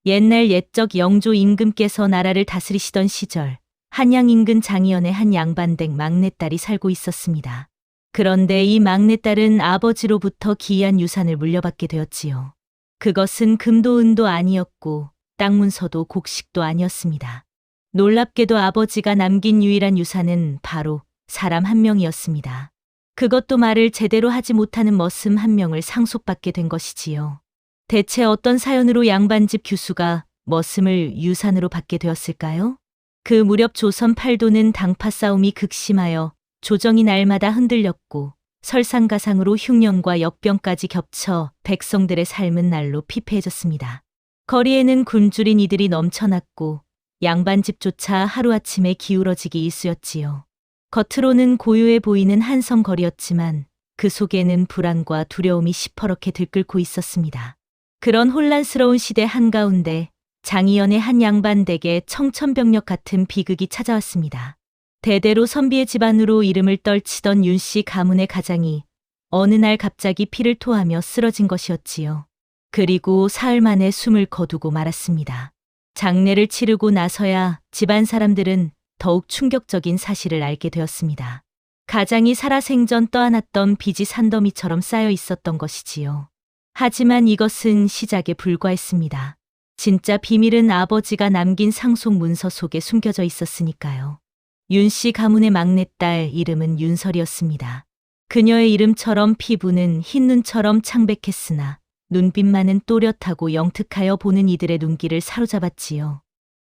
옛날 옛적 영조 임금께서 나라를 다스리시던 시절 한양 인근 장이연의 한 양반댁 막내딸이 살고 있었습니다. 그런데 이 막내딸은 아버지로부터 기이한 유산을 물려받게 되었지요. 그것은 금도 은도 아니었고 땅 문서도 곡식도 아니었습니다. 놀랍게도 아버지가 남긴 유일한 유산은 바로 사람 한 명이었습니다. 그것도 말을 제대로 하지 못하는 머슴 한 명을 상속받게 된 것이지요. 대체 어떤 사연으로 양반집 규수가 머슴을 유산으로 받게 되었을까요? 그 무렵 조선 팔도는 당파 싸움이 극심하여 조정이 날마다 흔들렸고 설상가상으로 흉년과 역병까지 겹쳐 백성들의 삶은 날로 피폐해졌습니다. 거리에는 굶주린 이들이 넘쳐났고 양반집조차 하루아침에 기울어지기 일쑤였지요. 겉으로는 고요해 보이는 한성거리였지만 그 속에는 불안과 두려움이 시퍼렇게 들끓고 있었습니다. 그런 혼란스러운 시대 한가운데 장이연의 한 양반댁에 청천벽력 같은 비극이 찾아왔습니다. 대대로 선비의 집안으로 이름을 떨치던 윤씨 가문의 가장이 어느 날 갑자기 피를 토하며 쓰러진 것이었지요. 그리고 사흘 만에 숨을 거두고 말았습니다. 장례를 치르고 나서야 집안 사람들은 더욱 충격적인 사실을 알게 되었습니다. 가장이 살아생전 떠안았던 빚이 산더미처럼 쌓여 있었던 것이지요. 하지만 이것은 시작에 불과했습니다. 진짜 비밀은 아버지가 남긴 상속 문서 속에 숨겨져 있었으니까요. 윤씨 가문의 막내딸 이름은 윤설이었습니다. 그녀의 이름처럼 피부는 흰 눈처럼 창백했으나 눈빛만은 또렷하고 영특하여 보는 이들의 눈길을 사로잡았지요.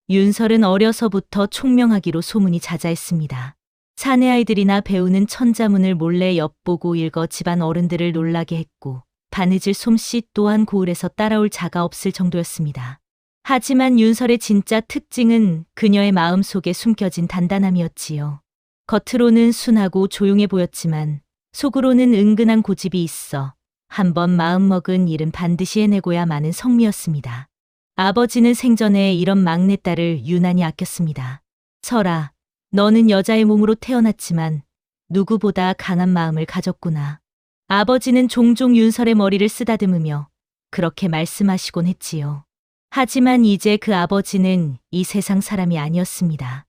윤설은 어려서부터 총명하기로 소문이 자자했습니다. 사내 아이들이나 배우는 천자문을 몰래 엿보고 읽어 집안 어른들을 놀라게 했고 바느질 솜씨 또한 고을에서 따라올 자가 없을 정도였습니다. 하지만 윤설의 진짜 특징은 그녀의 마음속에 숨겨진 단단함이었지요. 겉으로는 순하고 조용해 보였지만 속으로는 은근한 고집이 있어 한번 마음먹은 일은 반드시 해내고야 마는 성미였습니다. 아버지는 생전에 이런 막내딸을 유난히 아꼈습니다. 설아, 너는 여자의 몸으로 태어났지만 누구보다 강한 마음을 가졌구나. 아버지는 종종 윤설의 머리를 쓰다듬으며 그렇게 말씀하시곤 했지요. 하지만 이제 그 아버지는 이 세상 사람이 아니었습니다.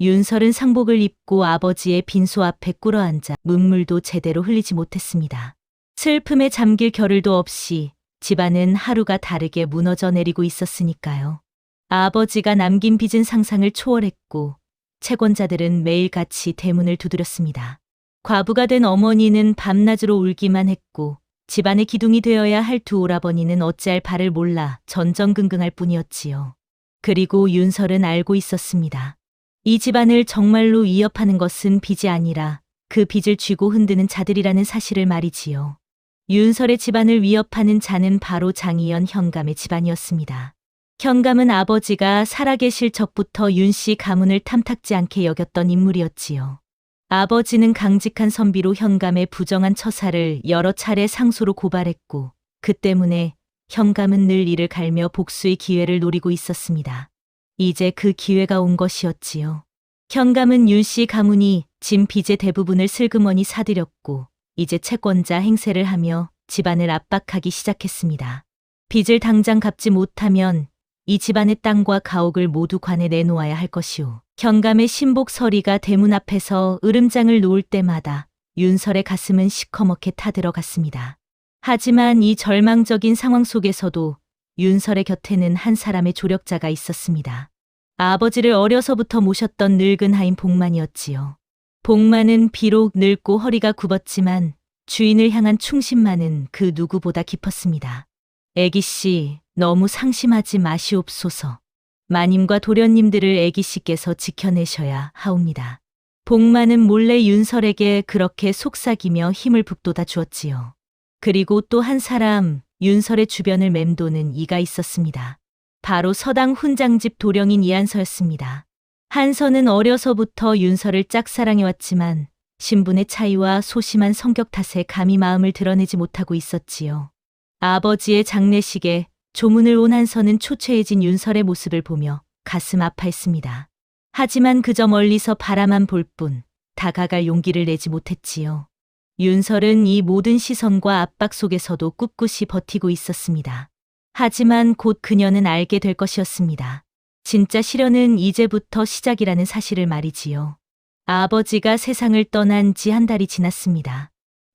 윤설은 상복을 입고 아버지의 빈소 앞에 꿇어앉아 눈물도 제대로 흘리지 못했습니다. 슬픔에 잠길 겨를도 없이 집안은 하루가 다르게 무너져 내리고 있었으니까요. 아버지가 남긴 빚은 상상을 초월했고 채권자들은 매일같이 대문을 두드렸습니다. 과부가 된 어머니는 밤낮으로 울기만 했고 집안의 기둥이 되어야 할 두 오라버니는 어찌할 바를 몰라 전전긍긍할 뿐이었지요. 그리고 윤설은 알고 있었습니다. 이 집안을 정말로 위협하는 것은 빚이 아니라 그 빚을 쥐고 흔드는 자들이라는 사실을 말이지요. 윤설의 집안을 위협하는 자는 바로 장이연 현감의 집안이었습니다. 현감은 아버지가 살아계실 적부터 윤씨 가문을 탐탁지 않게 여겼던 인물이었지요. 아버지는 강직한 선비로 현감의 부정한 처사를 여러 차례 상소로 고발했고 그 때문에 현감은 늘 이를 갈며 복수의 기회를 노리고 있었습니다. 이제 그 기회가 온 것이었지요. 현감은 윤씨 가문이 진 빚의 대부분을 슬그머니 사들였고 이제 채권자 행세를 하며 집안을 압박하기 시작했습니다. 빚을 당장 갚지 못하면 이 집안의 땅과 가옥을 모두 관에 내놓아야 할 것이오. 현감의 신복 서리가 대문 앞에서 으름장을 놓을 때마다 윤설의 가슴은 시커멓게 타들어갔습니다. 하지만 이 절망적인 상황 속에서도 윤설의 곁에는 한 사람의 조력자가 있었습니다. 아버지를 어려서부터 모셨던 늙은 하인 복만이었지요. 복만은 비록 늙고 허리가 굽었지만 주인을 향한 충신만은 그 누구보다 깊었습니다. 애기씨, 너무 상심하지 마시옵소서. 마님과 도련님들을 애기씨께서 지켜내셔야 하옵니다. 복만은 몰래 윤설에게 그렇게 속삭이며 힘을 북돋아 주었지요. 그리고 또 한 사람, 윤설의 주변을 맴도는 이가 있었습니다. 바로 서당 훈장집 도령인 이한서였습니다. 한서는 어려서부터 윤설을 짝사랑해왔지만 신분의 차이와 소심한 성격 탓에 감히 마음을 드러내지 못하고 있었지요. 아버지의 장례식에 조문을 온 한서는 초췌해진 윤설의 모습을 보며 가슴 아파했습니다. 하지만 그저 멀리서 바라만 볼 뿐 다가갈 용기를 내지 못했지요. 윤설은 이 모든 시선과 압박 속에서도 꿋꿋이 버티고 있었습니다. 하지만 곧 그녀는 알게 될 것이었습니다. 진짜 시련은 이제부터 시작이라는 사실을 말이지요. 아버지가 세상을 떠난 지 한 달이 지났습니다.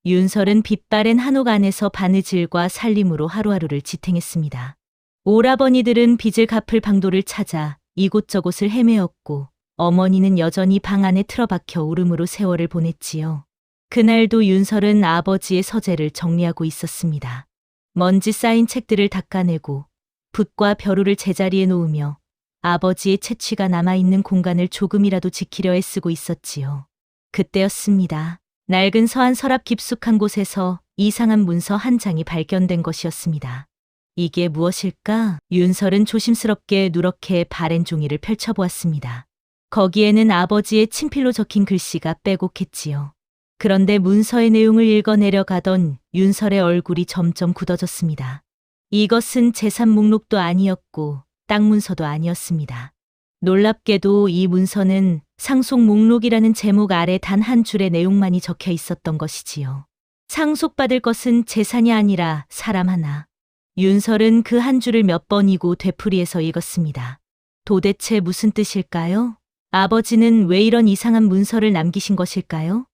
윤설은 빛바랜 한옥 안에서 바느질과 살림으로 하루하루를 지탱했습니다. 오라버니들은 빚을 갚을 방도를 찾아 이곳저곳을 헤매었고 어머니는 여전히 방 안에 틀어박혀 울음으로 세월을 보냈지요. 그날도 윤설은 아버지의 서재를 정리하고 있었습니다. 먼지 쌓인 책들을 닦아내고 붓과 벼루를 제자리에 놓으며 아버지의 채취가 남아있는 공간을 조금이라도 지키려 애쓰고 있었지요. 그때였습니다. 낡은 서한 서랍 깊숙한 곳에서 이상한 문서 한 장이 발견된 것이었습니다. 이게 무엇일까? 윤설은 조심스럽게 누렇게 바랜 종이를 펼쳐보았습니다. 거기에는 아버지의 친필로 적힌 글씨가 빼곡했지요. 그런데 문서의 내용을 읽어 내려가던 윤설의 얼굴이 점점 굳어졌습니다. 이것은 재산 목록도 아니었고 땅 문서도 아니었습니다. 놀랍게도 이 문서는 상속 목록이라는 제목 아래 단 한 줄의 내용만이 적혀 있었던 것이지요. 상속받을 것은 재산이 아니라 사람 하나. 윤설은 그 한 줄을 몇 번이고 되풀이해서 읽었습니다. 도대체 무슨 뜻일까요? 아버지는 왜 이런 이상한 문서를 남기신 것일까요?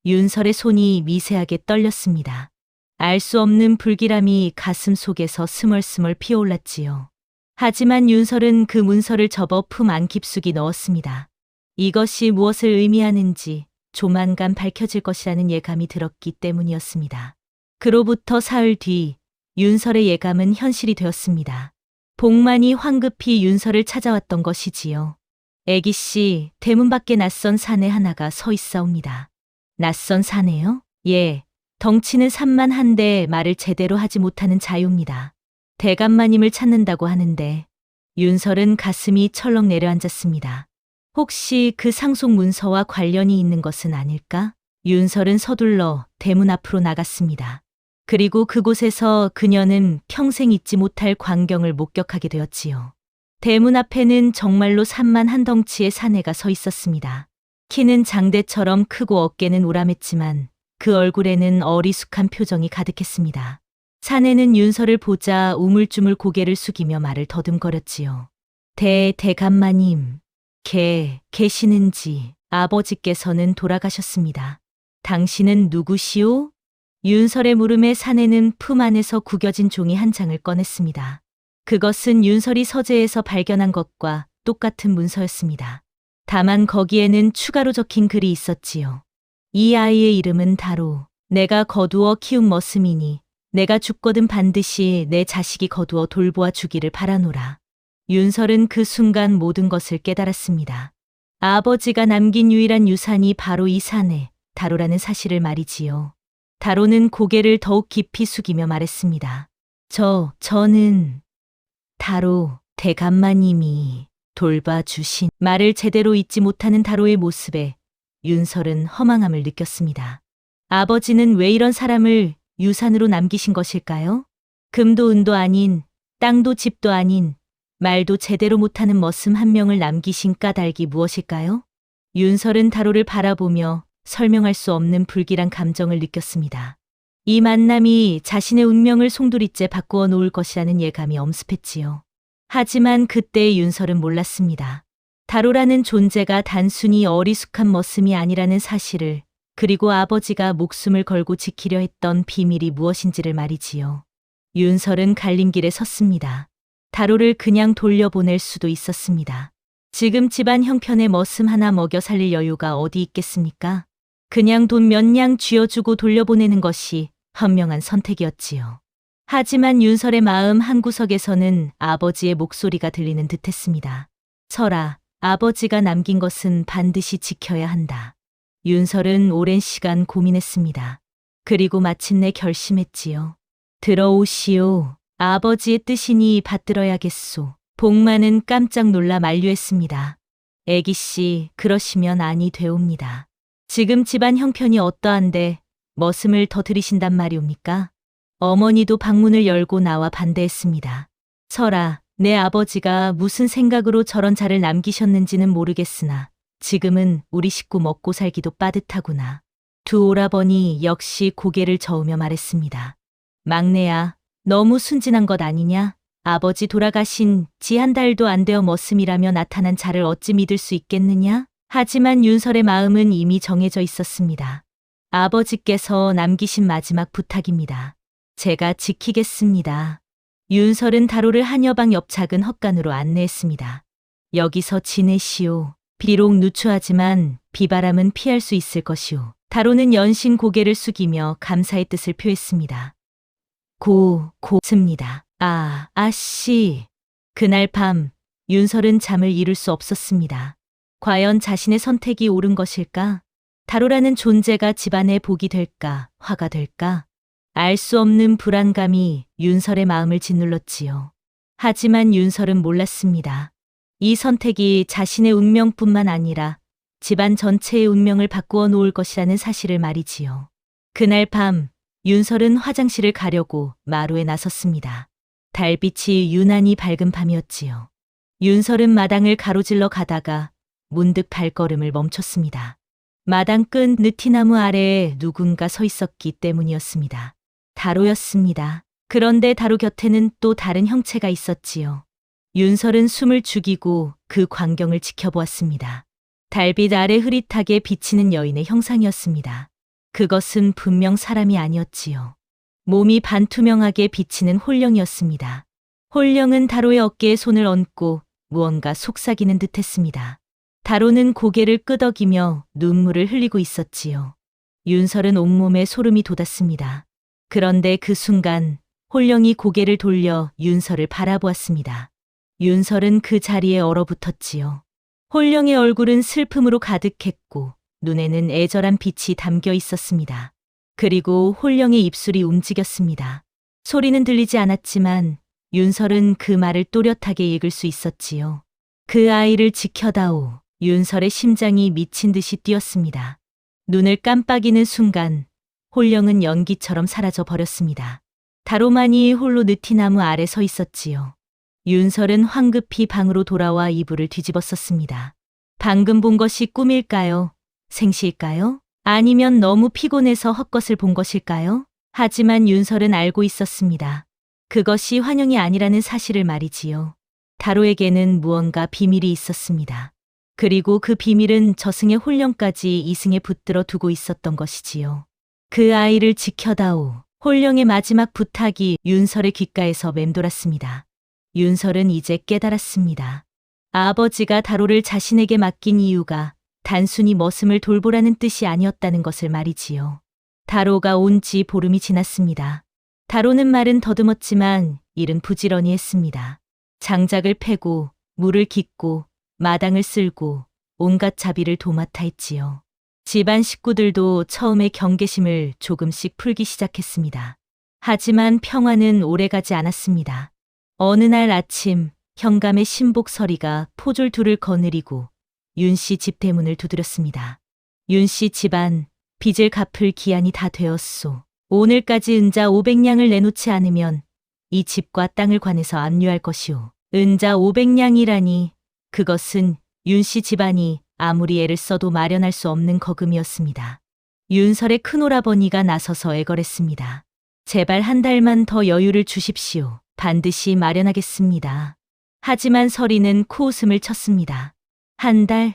윤설의 손이 미세하게 떨렸습니다. 알 수 없는 불길함이 가슴 속에서 스멀스멀 피어올랐지요. 하지만 윤설은 그 문서를 접어 품 안 깊숙이 넣었습니다. 이것이 무엇을 의미하는지 조만간 밝혀질 것이라는 예감이 들었기 때문이었습니다. 그로부터 사흘 뒤 윤설의 예감은 현실이 되었습니다. 복만이 황급히 윤설을 찾아왔던 것이지요. 애기씨, 대문 밖에 낯선 사내 하나가 서 있사옵니다. 낯선 사내요? 예, 덩치는 산만한데 말을 제대로 하지 못하는 자유입니다. 대감마님을 찾는다고 하는데. 윤설은 가슴이 철렁 내려앉았습니다. 혹시 그 상속 문서와 관련이 있는 것은 아닐까? 윤설은 서둘러 대문 앞으로 나갔습니다. 그리고 그곳에서 그녀는 평생 잊지 못할 광경을 목격하게 되었지요. 대문 앞에는 정말로 산만한 덩치의 사내가 서 있었습니다. 키는 장대처럼 크고 어깨는 우람했지만 그 얼굴에는 어리숙한 표정이 가득했습니다. 사내는 윤설을 보자 우물쭈물 고개를 숙이며 말을 더듬거렸지요. 대감마님, 계시는지. 아버지께서는 돌아가셨습니다. 당신은 누구시오? 윤설의 물음에 사내는 품 안에서 구겨진 종이 한 장을 꺼냈습니다. 그것은 윤설이 서재에서 발견한 것과 똑같은 문서였습니다. 다만 거기에는 추가로 적힌 글이 있었지요. 이 아이의 이름은 다로. 내가 거두어 키운 머슴이니 내가 죽거든 반드시 내 자식이 거두어 돌보아 주기를 바라노라. 윤설은 그 순간 모든 것을 깨달았습니다. 아버지가 남긴 유일한 유산이 바로 이 사내, 다로라는 사실을 말이지요. 다로는 고개를 더욱 깊이 숙이며 말했습니다. 저는 다로 대감마님이 돌봐주신. 말을 제대로 잊지 못하는 다로의 모습에 윤설은 허망함을 느꼈습니다. 아버지는 왜 이런 사람을 유산으로 남기신 것일까요? 금도 은도 아닌, 땅도 집도 아닌, 말도 제대로 못하는 머슴 한 명을 남기신 까닭이 무엇일까요? 윤설은 다로를 바라보며 설명할 수 없는 불길한 감정을 느꼈습니다. 이 만남이 자신의 운명을 송두리째 바꾸어 놓을 것이라는 예감이 엄습했지요. 하지만 그때의 윤설은 몰랐습니다. 다로라는 존재가 단순히 어리숙한 머슴이 아니라는 사실을, 그리고 아버지가 목숨을 걸고 지키려 했던 비밀이 무엇인지를 말이지요. 윤설은 갈림길에 섰습니다. 다로를 그냥 돌려보낼 수도 있었습니다. 지금 집안 형편에 머슴 하나 먹여 살릴 여유가 어디 있겠습니까? 그냥 돈 몇 냥 쥐어주고 돌려보내는 것이 현명한 선택이었지요. 하지만 윤설의 마음 한구석에서는 아버지의 목소리가 들리는 듯했습니다. 설아, 아버지가 남긴 것은 반드시 지켜야 한다. 윤설은 오랜 시간 고민했습니다. 그리고 마침내 결심했지요. 들어오시오. 아버지의 뜻이니 받들어야겠소. 복만은 깜짝 놀라 만류했습니다. 애기씨, 그러시면 아니 되옵니다. 지금 집안 형편이 어떠한데 머슴을 더 들이신단 말이옵니까? 어머니도 방문을 열고 나와 반대했습니다. 설아, 내 아버지가 무슨 생각으로 저런 자를 남기셨는지는 모르겠으나 지금은 우리 식구 먹고 살기도 빠듯하구나. 두 오라버니 역시 고개를 저으며 말했습니다. 막내야, 너무 순진한 것 아니냐? 아버지 돌아가신 지 한 달도 안 되어 머슴이라며 나타난 자를 어찌 믿을 수 있겠느냐? 하지만 윤설의 마음은 이미 정해져 있었습니다. 아버지께서 남기신 마지막 부탁입니다. 제가 지키겠습니다. 윤설은 다로를 한여방 옆 작은 헛간으로 안내했습니다. 여기서 지내시오. 비록 누추하지만 비바람은 피할 수 있을 것이오. 다로는 연신 고개를 숙이며 감사의 뜻을 표했습니다. 고맙습니다. 아씨. 그날 밤 윤설은 잠을 이룰 수 없었습니다. 과연 자신의 선택이 옳은 것일까? 다로라는 존재가 집안의 복이 될까, 화가 될까? 알 수 없는 불안감이 윤설의 마음을 짓눌렀지요. 하지만 윤설은 몰랐습니다. 이 선택이 자신의 운명뿐만 아니라 집안 전체의 운명을 바꾸어 놓을 것이라는 사실을 말이지요. 그날 밤 윤설은 화장실을 가려고 마루에 나섰습니다. 달빛이 유난히 밝은 밤이었지요. 윤설은 마당을 가로질러 가다가 문득 발걸음을 멈췄습니다. 마당 끝 느티나무 아래에 누군가 서 있었기 때문이었습니다. 다로였습니다. 그런데 다로 곁에는 또 다른 형체가 있었지요. 윤설은 숨을 죽이고 그 광경을 지켜보았습니다. 달빛 아래 흐릿하게 비치는 여인의 형상이었습니다. 그것은 분명 사람이 아니었지요. 몸이 반투명하게 비치는 홀령이었습니다. 홀령은 다로의 어깨에 손을 얹고 무언가 속삭이는 듯했습니다. 다로는 고개를 끄덕이며 눈물을 흘리고 있었지요. 윤설은 온몸에 소름이 돋았습니다. 그런데 그 순간 홀령이 고개를 돌려 윤설을 바라보았습니다. 윤설은 그 자리에 얼어붙었지요. 홀령의 얼굴은 슬픔으로 가득했고 눈에는 애절한 빛이 담겨 있었습니다. 그리고 홀령의 입술이 움직였습니다. 소리는 들리지 않았지만 윤설은 그 말을 또렷하게 읽을 수 있었지요. 그 아이를 지켜다오. 윤설의 심장이 미친 듯이 뛰었습니다. 눈을 깜빡이는 순간 홀령은 연기처럼 사라져 버렸습니다. 다로만이 홀로 느티나무 아래 서 있었지요. 윤설은 황급히 방으로 돌아와 이불을 뒤집었었습니다. 방금 본 것이 꿈일까요? 생시일까요? 아니면 너무 피곤해서 헛것을 본 것일까요? 하지만 윤설은 알고 있었습니다. 그것이 환영이 아니라는 사실을 말이지요. 다로에게는 무언가 비밀이 있었습니다. 그리고 그 비밀은 저승의 홀령까지 이승에 붙들어 두고 있었던 것이지요. 그 아이를 지켜다오. 홀령의 마지막 부탁이 윤설의 귓가에서 맴돌았습니다. 윤설은 이제 깨달았습니다. 아버지가 다로를 자신에게 맡긴 이유가 단순히 머슴을 돌보라는 뜻이 아니었다는 것을 말이지요. 다로가 온 지 보름이 지났습니다. 다로는 말은 더듬었지만 일은 부지런히 했습니다. 장작을 패고 물을 깃고 마당을 쓸고 온갖 자비를 도맡아 했지요. 집안 식구들도 처음에 경계심을 조금씩 풀기 시작했습니다. 하지만 평화는 오래가지 않았습니다. 어느 날 아침 현감의 신복서리가 포졸 둘을 거느리고 윤씨 집 대문을 두드렸습니다. 윤씨 집안 빚을 갚을 기한이 다 되었소. 오늘까지 은자 500냥을 내놓지 않으면 이 집과 땅을 관해서 압류할 것이오. 은자 500냥이라니 그것은 윤씨 집안이 아무리 애를 써도 마련할 수 없는 거금이었습니다. 윤설의 큰오라버니가 나서서 애걸했습니다. 제발 한 달만 더 여유를 주십시오. 반드시 마련하겠습니다. 하지만 서리는 코웃음을 쳤습니다. 한 달?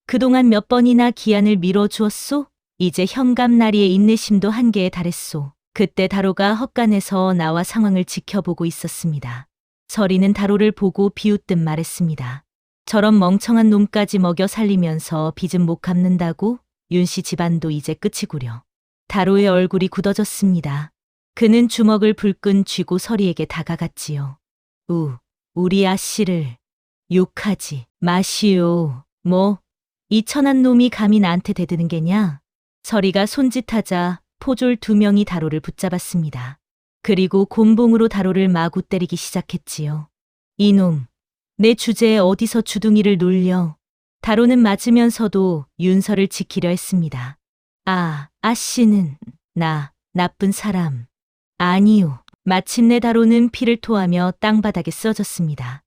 그동안 몇 번이나 기한을 미뤄주었소? 이제 현감나리의 인내심도 한계에 달했소. 그때 다로가 헛간에서 나와 상황을 지켜보고 있었습니다. 서리는 다로를 보고 비웃듯 말했습니다. 저런 멍청한 놈까지 먹여 살리면서 빚은 못 갚는다고? 윤씨 집안도 이제 끝이구려. 다로의 얼굴이 굳어졌습니다. 그는 주먹을 불끈 쥐고 서리에게 다가갔지요. 우리 아씨를 욕하지 마시오. 뭐, 이 천한 놈이 감히 나한테 대드는 게냐? 서리가 손짓하자 포졸 2명이 다로를 붙잡았습니다. 그리고 곤봉으로 다로를 마구 때리기 시작했지요. 이놈, 내 주제에 어디서 주둥이를 놀려. 다로는 맞으면서도 윤설을 지키려 했습니다. 아씨는 나쁜 사람. 아니요. 마침내 다로는 피를 토하며 땅바닥에 쓰러졌습니다.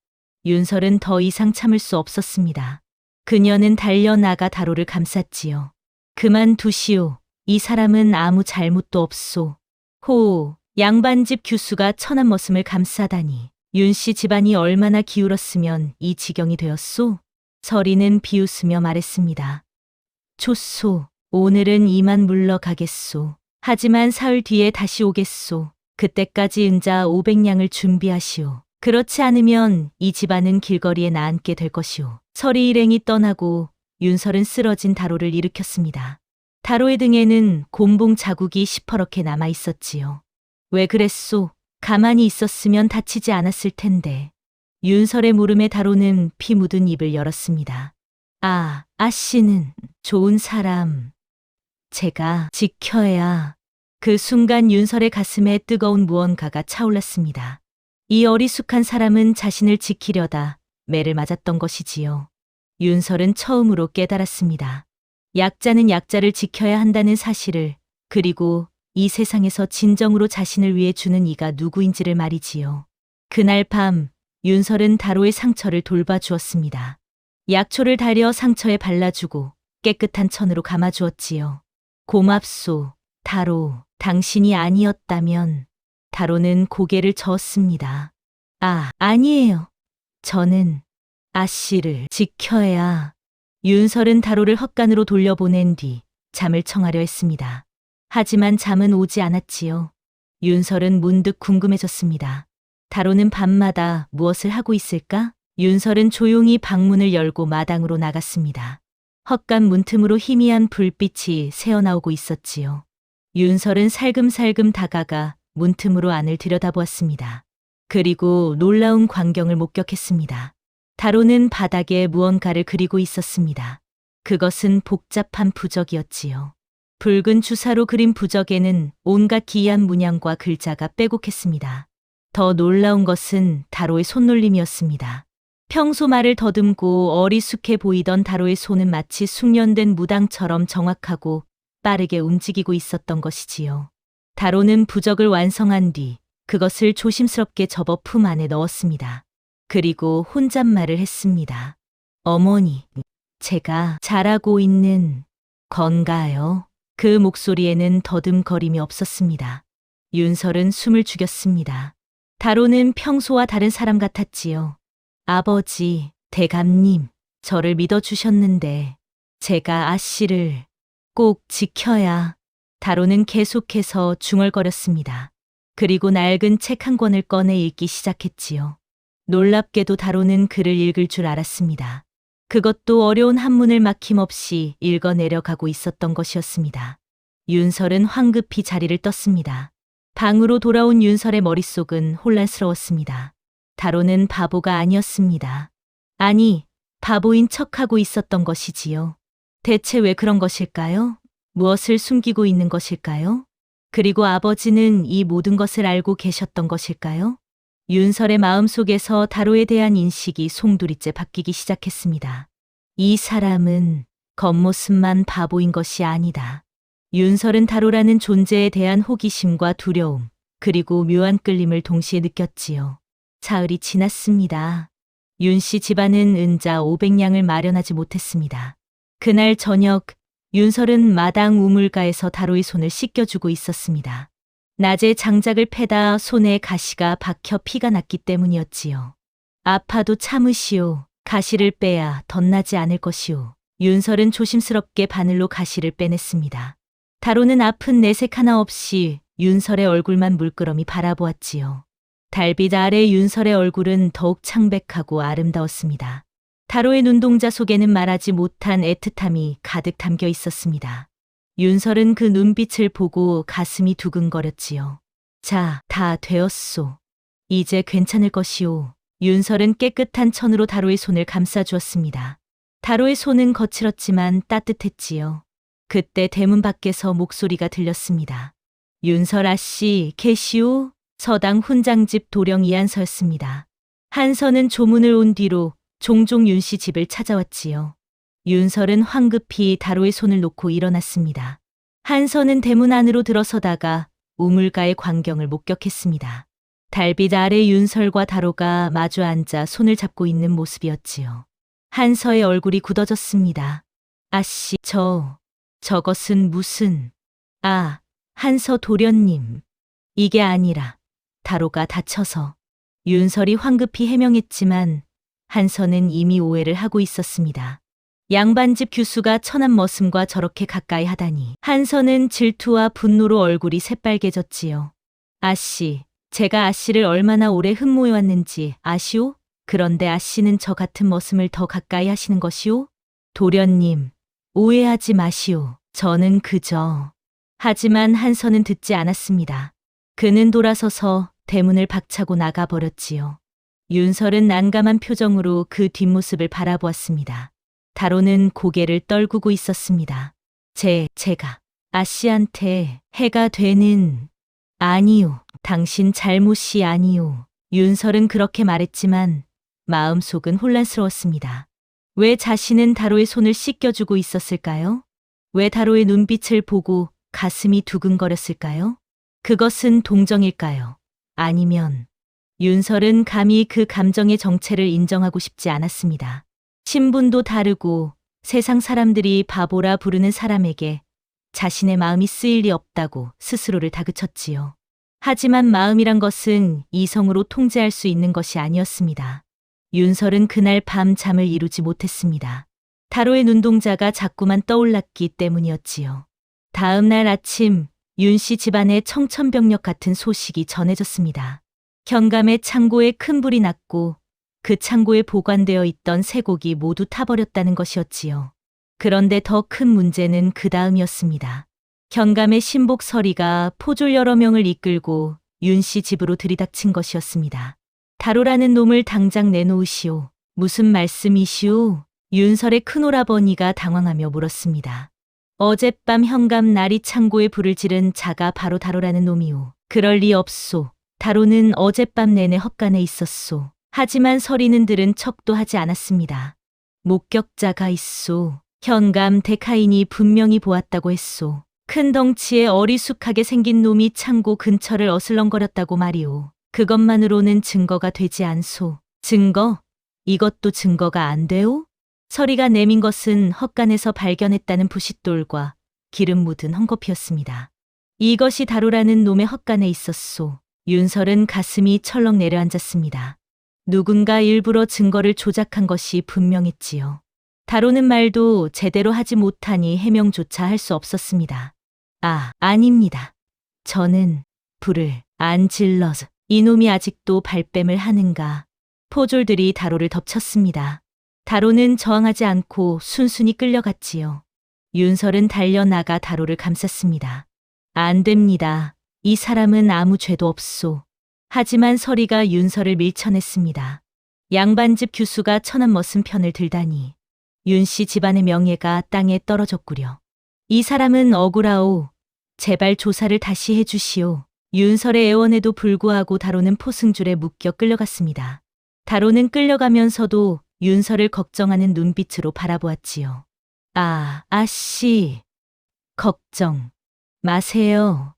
윤설은 더 이상 참을 수 없었습니다. 그녀는 달려나가 다로를 감쌌지요. 그만두시오. 이 사람은 아무 잘못도 없소. 양반집 규수가 천한 머슴을 감싸다니. 윤 씨 집안이 얼마나 기울었으면 이 지경이 되었소? 서리는 비웃으며 말했습니다. 좋소. 오늘은 이만 물러가겠소. 하지만 사흘 뒤에 다시 오겠소. 그때까지 은자 500냥을 준비하시오. 그렇지 않으면 이 집안은 길거리에 나앉게 될 것이오. 서리 일행이 떠나고 윤설은 쓰러진 다로를 일으켰습니다. 다로의 등에는 곤봉 자국이 시퍼렇게 남아 있었지요. 왜 그랬소? 가만히 있었으면 다치지 않았을 텐데. 윤설의 물음에 다로는 피 묻은 입을 열었습니다. 아씨는 좋은 사람. 제가 지켜야. 그 순간 윤설의 가슴에 뜨거운 무언가가 차올랐습니다. 이 어리숙한 사람은 자신을 지키려다 매를 맞았던 것이지요. 윤설은 처음으로 깨달았습니다. 약자는 약자를 지켜야 한다는 사실을, 그리고 이 세상에서 진정으로 자신을 위해 주는 이가 누구인지를 말이지요. 그날 밤 윤설은 다로의 상처를 돌봐주었습니다. 약초를 달여 상처에 발라주고 깨끗한 천으로 감아주었지요. 고맙소, 다로. 당신이 아니었다면. 다로는 고개를 저었습니다. 아니에요. 저는 아씨를 지켜야. 윤설은 다로를 헛간으로 돌려보낸 뒤 잠을 청하려 했습니다. 하지만 잠은 오지 않았지요. 윤설은 문득 궁금해졌습니다. 다로는 밤마다 무엇을 하고 있을까? 윤설은 조용히 방문을 열고 마당으로 나갔습니다. 헛간 문틈으로 희미한 불빛이 새어나오고 있었지요. 윤설은 살금살금 다가가 문틈으로 안을 들여다보았습니다. 그리고 놀라운 광경을 목격했습니다. 다로는 바닥에 무언가를 그리고 있었습니다. 그것은 복잡한 부적이었지요. 붉은 주사로 그린 부적에는 온갖 기이한 문양과 글자가 빼곡했습니다. 더 놀라운 것은 다로의 손놀림이었습니다. 평소 말을 더듬고 어리숙해 보이던 다로의 손은 마치 숙련된 무당처럼 정확하고 빠르게 움직이고 있었던 것이지요. 다로는 부적을 완성한 뒤 그것을 조심스럽게 접어 품 안에 넣었습니다. 그리고 혼잣말을 했습니다. 어머니, 제가 잘하고 있는 건가요? 그 목소리에는 더듬거림이 없었습니다. 윤설은 숨을 죽였습니다. 다로는 평소와 다른 사람 같았지요. 아버지, 대감님, 저를 믿어주셨는데 제가 아씨를 꼭 지켜야. 다로는 계속해서 중얼거렸습니다. 그리고 낡은 책 한 권을 꺼내 읽기 시작했지요. 놀랍게도 다로는 글을 읽을 줄 알았습니다. 그것도 어려운 한문을 막힘없이 읽어내려가고 있었던 것이었습니다. 윤설은 황급히 자리를 떴습니다. 방으로 돌아온 윤설의 머릿속은 혼란스러웠습니다. 다로는 바보가 아니었습니다. 아니, 바보인 척하고 있었던 것이지요. 대체 왜 그런 것일까요? 무엇을 숨기고 있는 것일까요? 그리고 아버지는 이 모든 것을 알고 계셨던 것일까요? 윤설의 마음속에서 다로에 대한 인식이 송두리째 바뀌기 시작했습니다. 이 사람은 겉모습만 바보인 것이 아니다. 윤설은 다로라는 존재에 대한 호기심과 두려움, 그리고 묘한 끌림을 동시에 느꼈지요. 사흘이 지났습니다. 윤 씨 집안은 은자 500냥을 마련하지 못했습니다. 그날 저녁, 윤설은 마당 우물가에서 다로의 손을 씻겨주고 있었습니다. 낮에 장작을 패다 손에 가시가 박혀 피가 났기 때문이었지요. 아파도 참으시오. 가시를 빼야 덧나지 않을 것이오. 윤설은 조심스럽게 바늘로 가시를 빼냈습니다. 다로는 아픈 내색 하나 없이 윤설의 얼굴만 물끄러미 바라보았지요. 달빛 아래 윤설의 얼굴은 더욱 창백하고 아름다웠습니다. 다로의 눈동자 속에는 말하지 못한 애틋함이 가득 담겨 있었습니다. 윤설은 그 눈빛을 보고 가슴이 두근거렸지요. 자, 다 되었소. 이제 괜찮을 것이오. 윤설은 깨끗한 천으로 다로의 손을 감싸주었습니다. 다로의 손은 거칠었지만 따뜻했지요. 그때 대문 밖에서 목소리가 들렸습니다. 윤설 아씨, 계시오? 서당 훈장집 도령 이한서였습니다. 한서는 조문을 온 뒤로 종종 윤 씨 집을 찾아왔지요. 윤설은 황급히 다로의 손을 놓고 일어났습니다. 한서는 대문 안으로 들어서다가 우물가의 광경을 목격했습니다. 달빛 아래 윤설과 다로가 마주 앉아 손을 잡고 있는 모습이었지요. 한서의 얼굴이 굳어졌습니다. 아씨, 저것은 무슨... 한서 도련님. 이게 아니라 다로가 다쳐서... 윤설이 황급히 해명했지만 한선은 이미 오해를 하고 있었습니다. 양반집 규수가 천한 머슴과 저렇게 가까이 하다니. 한선은 질투와 분노로 얼굴이 새빨개졌지요. 아씨, 제가 아씨를 얼마나 오래 흠모해왔는지 아시오? 그런데 아씨는 저 같은 머슴을 더 가까이 하시는 것이오? 도련님, 오해하지 마시오. 저는 그저. 하지만 한선은 듣지 않았습니다. 그는 돌아서서 대문을 박차고 나가버렸지요. 윤설은 난감한 표정으로 그 뒷모습을 바라보았습니다. 다로는 고개를 떨구고 있었습니다. 제가 아씨한테 해가 되는. 아니요, 당신 잘못이 아니요. 윤설은 그렇게 말했지만 마음속은 혼란스러웠습니다. 왜 자신은 다로의 손을 씻겨주고 있었을까요? 왜 다로의 눈빛을 보고 가슴이 두근거렸을까요? 그것은 동정일까요? 아니면 윤설은 감히 그 감정의 정체를 인정하고 싶지 않았습니다. 신분도 다르고 세상 사람들이 바보라 부르는 사람에게 자신의 마음이 쓰일 리 없다고 스스로를 다그쳤지요. 하지만 마음이란 것은 이성으로 통제할 수 있는 것이 아니었습니다. 윤설은 그날 밤 잠을 이루지 못했습니다. 다로의 눈동자가 자꾸만 떠올랐기 때문이었지요. 다음 날 아침 윤씨 집안에 청천벽력 같은 소식이 전해졌습니다. 현감의 창고에 큰 불이 났고 그 창고에 보관되어 있던 쇠고기 모두 타버렸다는 것이었지요. 그런데 더 큰 문제는 그 다음이었습니다. 현감의 신복 서리가 포졸 여러 명을 이끌고 윤씨 집으로 들이닥친 것이었습니다. 다로라는 놈을 당장 내놓으시오. 무슨 말씀이시오? 윤설의 큰오라버니가 당황하며 물었습니다. 어젯밤 현감 나리 창고에 불을 지른 자가 바로 다로라는 놈이오. 그럴 리 없소. 다로는 어젯밤 내내 헛간에 있었소. 하지만 서리는 들은 척도 하지 않았습니다. 목격자가 있소. 현감 데카인이 분명히 보았다고 했소. 큰 덩치에 어리숙하게 생긴 놈이 창고 근처를 어슬렁거렸다고 말이오. 그것만으로는 증거가 되지 않소. 증거? 이것도 증거가 안 돼오? 서리가 내민 것은 헛간에서 발견했다는 부싯돌과 기름 묻은 헝겊이었습니다. 이것이 다로라는 놈의 헛간에 있었소. 윤설은 가슴이 철렁 내려앉았습니다. 누군가 일부러 증거를 조작한 것이 분명했지요. 다로는 말도 제대로 하지 못하니 해명조차 할 수 없었습니다. 아닙니다. 저는 불을 안 질러서. 이놈이 아직도 발뺌을 하는가. 포졸들이 다로를 덮쳤습니다. 다로는 저항하지 않고 순순히 끌려갔지요. 윤설은 달려나가 다로를 감쌌습니다. 안 됩니다. 이 사람은 아무 죄도 없소. 하지만 서리가 윤설을 밀쳐냈습니다. 양반집 규수가 천한 머슴 편을 들다니. 윤씨 집안의 명예가 땅에 떨어졌구려. 이 사람은 억울하오. 제발 조사를 다시 해주시오. 윤설의 애원에도 불구하고 다로는 포승줄에 묶여 끌려갔습니다. 다로는 끌려가면서도 윤설을 걱정하는 눈빛으로 바라보았지요. 아씨. 걱정 마세요.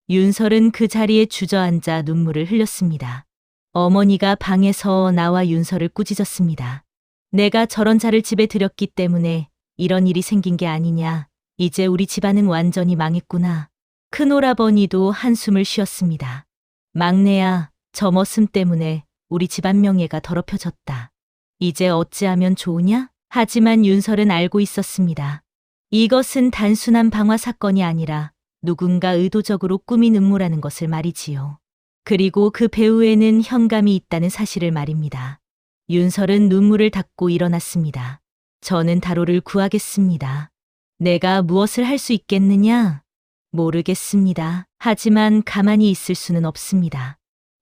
윤설은 그 자리에 주저앉아 눈물을 흘렸습니다. 어머니가 방에서 나와 윤설을 꾸짖었습니다. 내가 저런 자를 집에 들였기 때문에 이런 일이 생긴 게 아니냐. 이제 우리 집안은 완전히 망했구나. 큰오라버니도 한숨을 쉬었습니다. 막내야, 저 머슴 때문에 우리 집안 명예가 더럽혀졌다. 이제 어찌하면 좋으냐? 하지만 윤설은 알고 있었습니다. 이것은 단순한 방화 사건이 아니라 누군가 의도적으로 꾸민 음모라는 것을 말이지요. 그리고 그 배후에는 현감이 있다는 사실을 말입니다. 윤설은 눈물을 닦고 일어났습니다. 저는 다로를 구하겠습니다. 내가 무엇을 할 수 있겠느냐? 모르겠습니다. 하지만 가만히 있을 수는 없습니다.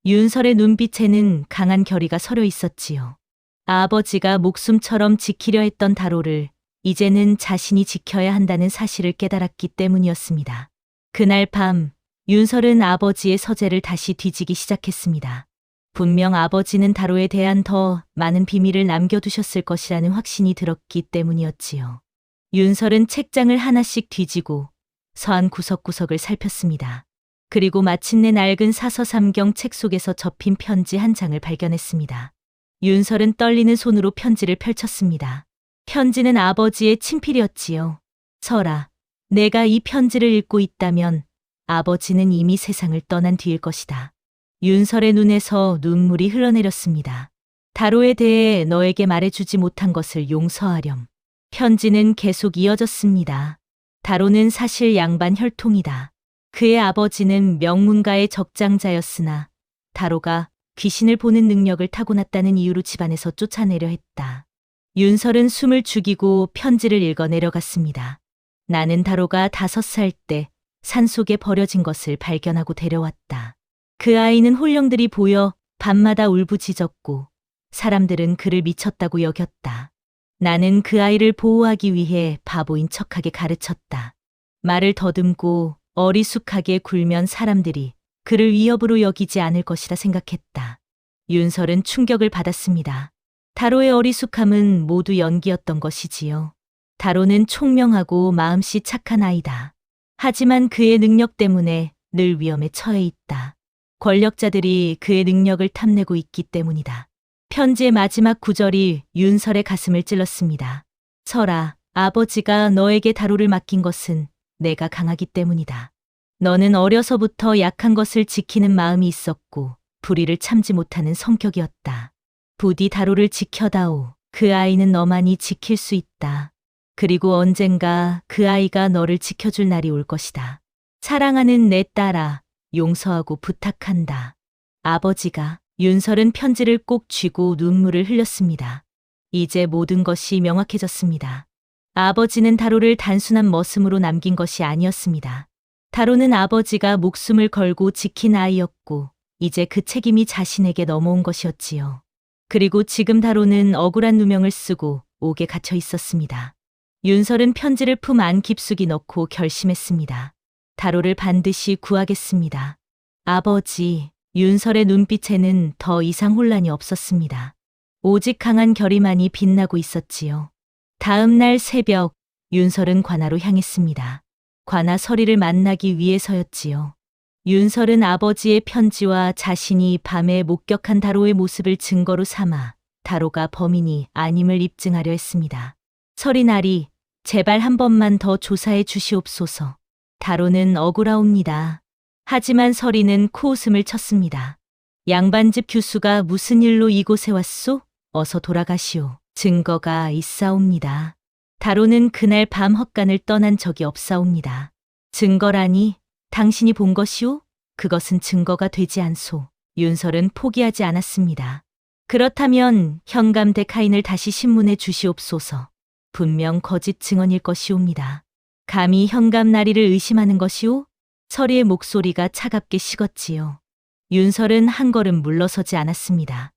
윤설의 눈빛에는 강한 결의가 서려 있었지요. 아버지가 목숨처럼 지키려 했던 다로를 이제는 자신이 지켜야 한다는 사실을 깨달았기 때문이었습니다. 그날 밤 윤설은 아버지의 서재를 다시 뒤지기 시작했습니다. 분명 아버지는 다로에 대한 더 많은 비밀을 남겨두셨을 것이라는 확신이 들었기 때문이었지요. 윤설은 책장을 하나씩 뒤지고 서한 구석구석을 살폈습니다. 그리고 마침내 낡은 사서삼경 책 속에서 접힌 편지 한 장을 발견했습니다. 윤설은 떨리는 손으로 편지를 펼쳤습니다. 편지는 아버지의 친필이었지요. 설아, 내가 이 편지를 읽고 있다면 아버지는 이미 세상을 떠난 뒤일 것이다. 윤설의 눈에서 눈물이 흘러내렸습니다. 다로에 대해 너에게 말해주지 못한 것을 용서하렴. 편지는 계속 이어졌습니다. 다로는 사실 양반 혈통이다. 그의 아버지는 명문가의 적장자였으나 다로가 귀신을 보는 능력을 타고났다는 이유로 집안에서 쫓아내려 했다. 윤설은 숨을 죽이고 편지를 읽어 내려갔습니다. 나는 다로가 5살 때 산속에 버려진 것을 발견하고 데려왔다. 그 아이는 혼령들이 보여 밤마다 울부짖었고 사람들은 그를 미쳤다고 여겼다. 나는 그 아이를 보호하기 위해 바보인 척하게 가르쳤다. 말을 더듬고 어리숙하게 굴면 사람들이 그를 위협으로 여기지 않을 것이라 생각했다. 윤설은 충격을 받았습니다. 다로의 어리숙함은 모두 연기였던 것이지요. 다로는 총명하고 마음씨 착한 아이다. 하지만 그의 능력 때문에 늘 위험에 처해 있다. 권력자들이 그의 능력을 탐내고 있기 때문이다. 편지의 마지막 구절이 윤설의 가슴을 찔렀습니다. 설아, 아버지가 너에게 다로를 맡긴 것은 내가 강하기 때문이다. 너는 어려서부터 약한 것을 지키는 마음이 있었고 불의를 참지 못하는 성격이었다. 부디 다로를 지켜다오. 그 아이는 너만이 지킬 수 있다. 그리고 언젠가 그 아이가 너를 지켜줄 날이 올 것이다. 사랑하는 내 딸아, 용서하고 부탁한다. 아버지가. 윤설은 편지를 꼭 쥐고 눈물을 흘렸습니다. 이제 모든 것이 명확해졌습니다. 아버지는 다로를 단순한 머슴으로 남긴 것이 아니었습니다. 다로는 아버지가 목숨을 걸고 지킨 아이였고 이제 그 책임이 자신에게 넘어온 것이었지요. 그리고 지금 다로는 억울한 누명을 쓰고 옥에 갇혀 있었습니다. 윤설은 편지를 품 안 깊숙이 넣고 결심했습니다. 다로를 반드시 구하겠습니다. 아버지, 윤설의 눈빛에는 더 이상 혼란이 없었습니다. 오직 강한 결의만이 빛나고 있었지요. 다음 날 새벽, 윤설은 관아로 향했습니다. 관아 서리를 만나기 위해서였지요. 윤설은 아버지의 편지와 자신이 밤에 목격한 다로의 모습을 증거로 삼아 다로가 범인이 아님을 입증하려 했습니다. 서리나리, 제발 한 번만 더 조사해 주시옵소서. 다로는 억울하옵니다. 하지만 서리는 코웃음을 쳤습니다. 양반집 규수가 무슨 일로 이곳에 왔소? 어서 돌아가시오. 증거가 있사옵니다. 다로는 그날 밤 헛간을 떠난 적이 없사옵니다. 증거라니 당신이 본 것이오? 그것은 증거가 되지 않소. 윤설은 포기하지 않았습니다. 그렇다면 현감 데카인을 다시 신문해 주시옵소서. 분명 거짓 증언일 것이옵니다. 감히 현감 나리를 의심하는 것이오? 서리의 목소리가 차갑게 식었지요. 윤설은 한 걸음 물러서지 않았습니다.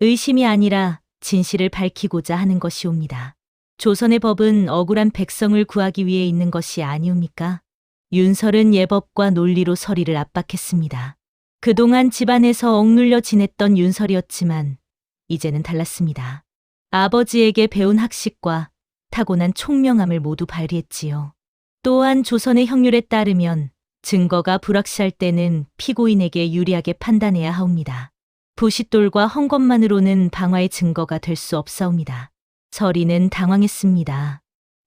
의심이 아니라 진실을 밝히고자 하는 것이옵니다. 조선의 법은 억울한 백성을 구하기 위해 있는 것이 아니옵니까? 윤설은 예법과 논리로 서리를 압박했습니다. 그동안 집안에서 억눌려 지냈던 윤설이었지만 이제는 달랐습니다. 아버지에게 배운 학식과 타고난 총명함을 모두 발휘했지요. 또한 조선의 형률에 따르면 증거가 불확실할 때는 피고인에게 유리하게 판단해야 하옵니다. 부싯돌과 헝겊만으로는 방화의 증거가 될 수 없사옵니다. 서리는 당황했습니다.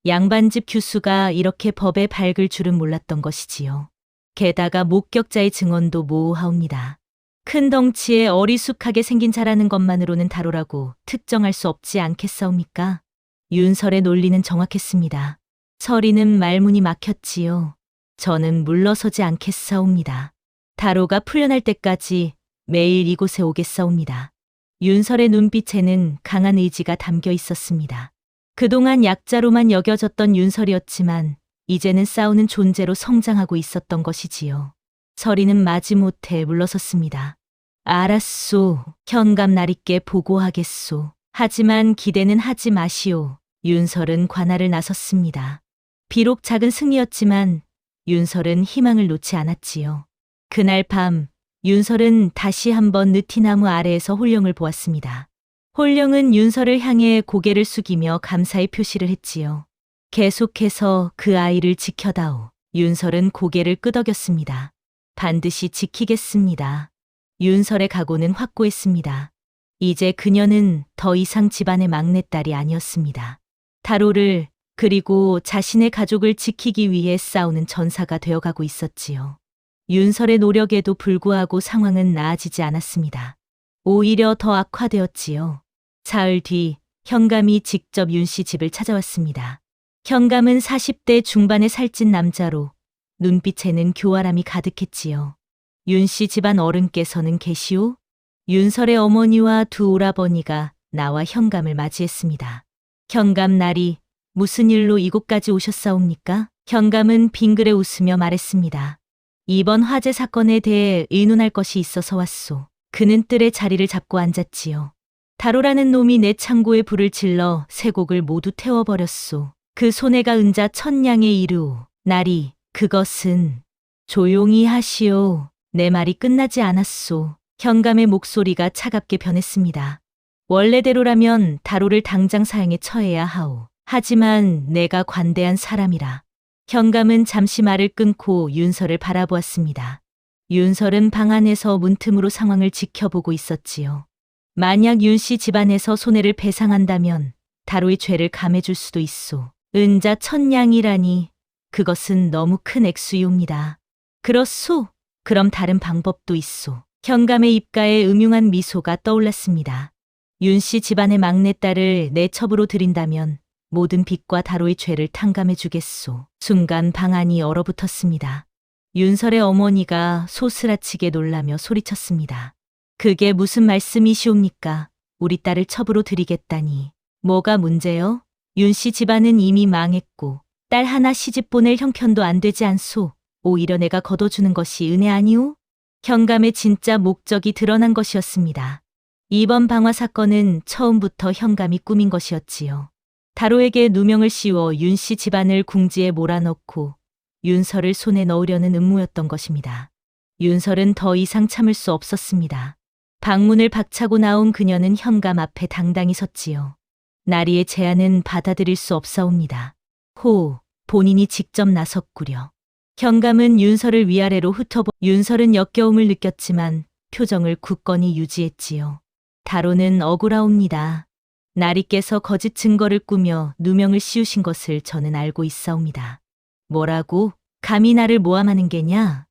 양반집 규수가 이렇게 법에 밝을 줄은 몰랐던 것이지요. 게다가 목격자의 증언도 모호하옵니다. 큰 덩치에 어리숙하게 생긴 자라는 것만으로는 다로라고 특정할 수 없지 않겠사옵니까? 윤설의 논리는 정확했습니다. 서리는 말문이 막혔지요. 저는 물러서지 않겠사옵니다. 다로가 풀려날 때까지 매일 이곳에 오겠사옵니다. 윤설의 눈빛에는 강한 의지가 담겨 있었습니다. 그동안 약자로만 여겨졌던 윤설이었지만 이제는 싸우는 존재로 성장하고 있었던 것이지요. 서리는 마지못해 물러섰습니다. 알았소. 현감 나리께 보고하겠소. 하지만 기대는 하지 마시오. 윤설은 관할을 나섰습니다. 비록 작은 승리였지만 윤설은 희망을 놓지 않았지요. 그날 밤 윤설은 다시 한번 느티나무 아래에서 홀령을 보았습니다. 홀령은 윤설을 향해 고개를 숙이며 감사의 표시를 했지요. 계속해서 그 아이를 지켜다오. 윤설은 고개를 끄덕였습니다. 반드시 지키겠습니다. 윤설의 각오는 확고했습니다. 이제 그녀는 더 이상 집안의 막내딸이 아니었습니다. 다로를 그리고 자신의 가족을 지키기 위해 싸우는 전사가 되어가고 있었지요. 윤설의 노력에도 불구하고 상황은 나아지지 않았습니다. 오히려 더 악화되었지요. 사흘 뒤 현감이 직접 윤 씨 집을 찾아왔습니다. 현감은 40대 중반의 살찐 남자로 눈빛에는 교활함이 가득했지요. 윤 씨 집안 어른께서는 계시오? 윤설의 어머니와 두 오라버니가 나와 현감을 맞이했습니다. 현감 나리, 무슨 일로 이곳까지 오셨사옵니까? 현감은 빙그레 웃으며 말했습니다. 이번 화재 사건에 대해 의논할 것이 있어서 왔소. 그는 뜰에 자리를 잡고 앉았지요. 다로라는 놈이 내 창고에 불을 질러 쇠곡을 모두 태워버렸소. 그 손해가 은자 1000냥의 이르오. 나리, 그것은 조용히 하시오. 내 말이 끝나지 않았소. 현감의 목소리가 차갑게 변했습니다. 원래대로라면 다로를 당장 사형에 처해야 하오. 하지만 내가 관대한 사람이라. 현감은 잠시 말을 끊고 윤설을 바라보았습니다. 윤설은 방 안에서 문틈으로 상황을 지켜보고 있었지요. 만약 윤 씨 집안에서 손해를 배상한다면 다로의 죄를 감해줄 수도 있소. 은자 1000냥이라니 그것은 너무 큰 액수이옵니다. 그렇소? 그럼 다른 방법도 있소. 현감의 입가에 음흉한 미소가 떠올랐습니다. 윤 씨 집안의 막내딸을 내 첩으로 들인다면 모든 빚과 다로의 죄를 탕감해 주겠소. 순간 방 안이 얼어붙었습니다. 윤설의 어머니가 소스라치게 놀라며 소리쳤습니다. 그게 무슨 말씀이시옵니까? 우리 딸을 첩으로 들이겠다니. 뭐가 문제요? 윤 씨 집안은 이미 망했고 딸 하나 시집 보낼 형편도 안 되지 않소. 오히려 내가 거둬주는 것이 은혜 아니오? 현감의 진짜 목적이 드러난 것이었습니다. 이번 방화 사건은 처음부터 현감이 꾸민 것이었지요. 다로에게 누명을 씌워 윤 씨 집안을 궁지에 몰아넣고 윤설을 손에 넣으려는 음모였던 것입니다. 윤설은 더 이상 참을 수 없었습니다. 방문을 박차고 나온 그녀는 현감 앞에 당당히 섰지요. 나리의 제안은 받아들일 수 없사옵니다. 본인이 직접 나섰구려. 현감은 윤설을 위아래로 흩어보 윤설은 역겨움을 느꼈지만 표정을 굳건히 유지했지요. 다로는 억울하옵니다. 나리께서 거짓 증거를 꾸며 누명을 씌우신 것을 저는 알고 있사옵니다. 뭐라고? 감히 나를 모함하는 게냐?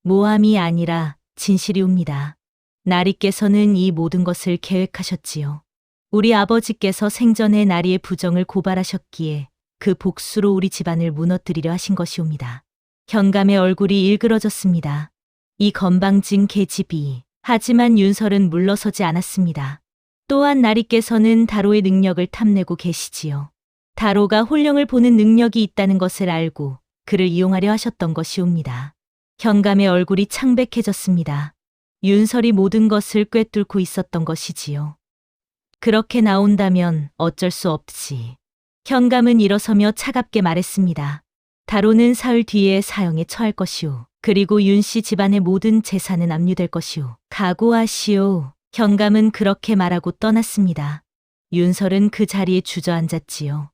모함이 아니라 진실이옵니다. 나리께서는 이 모든 것을 계획하셨지요. 우리 아버지께서 생전에 나리의 부정을 고발하셨기에 그 복수로 우리 집안을 무너뜨리려 하신 것이옵니다. 현감의 얼굴이 일그러졌습니다. 이 건방진 계집이. 하지만 윤설은 물러서지 않았습니다. 또한 나리께서는 다로의 능력을 탐내고 계시지요. 다로가 홀령을 보는 능력이 있다는 것을 알고 그를 이용하려 하셨던 것이옵니다. 현감의 얼굴이 창백해졌습니다. 윤설이 모든 것을 꿰뚫고 있었던 것이지요. 그렇게 나온다면 어쩔 수 없지. 현감은 일어서며 차갑게 말했습니다. 다로는 사흘 뒤에 사형에 처할 것이오. 그리고 윤 씨 집안의 모든 재산은 압류될 것이오. 각오하시오. 현감은 그렇게 말하고 떠났습니다. 윤설은 그 자리에 주저앉았지요.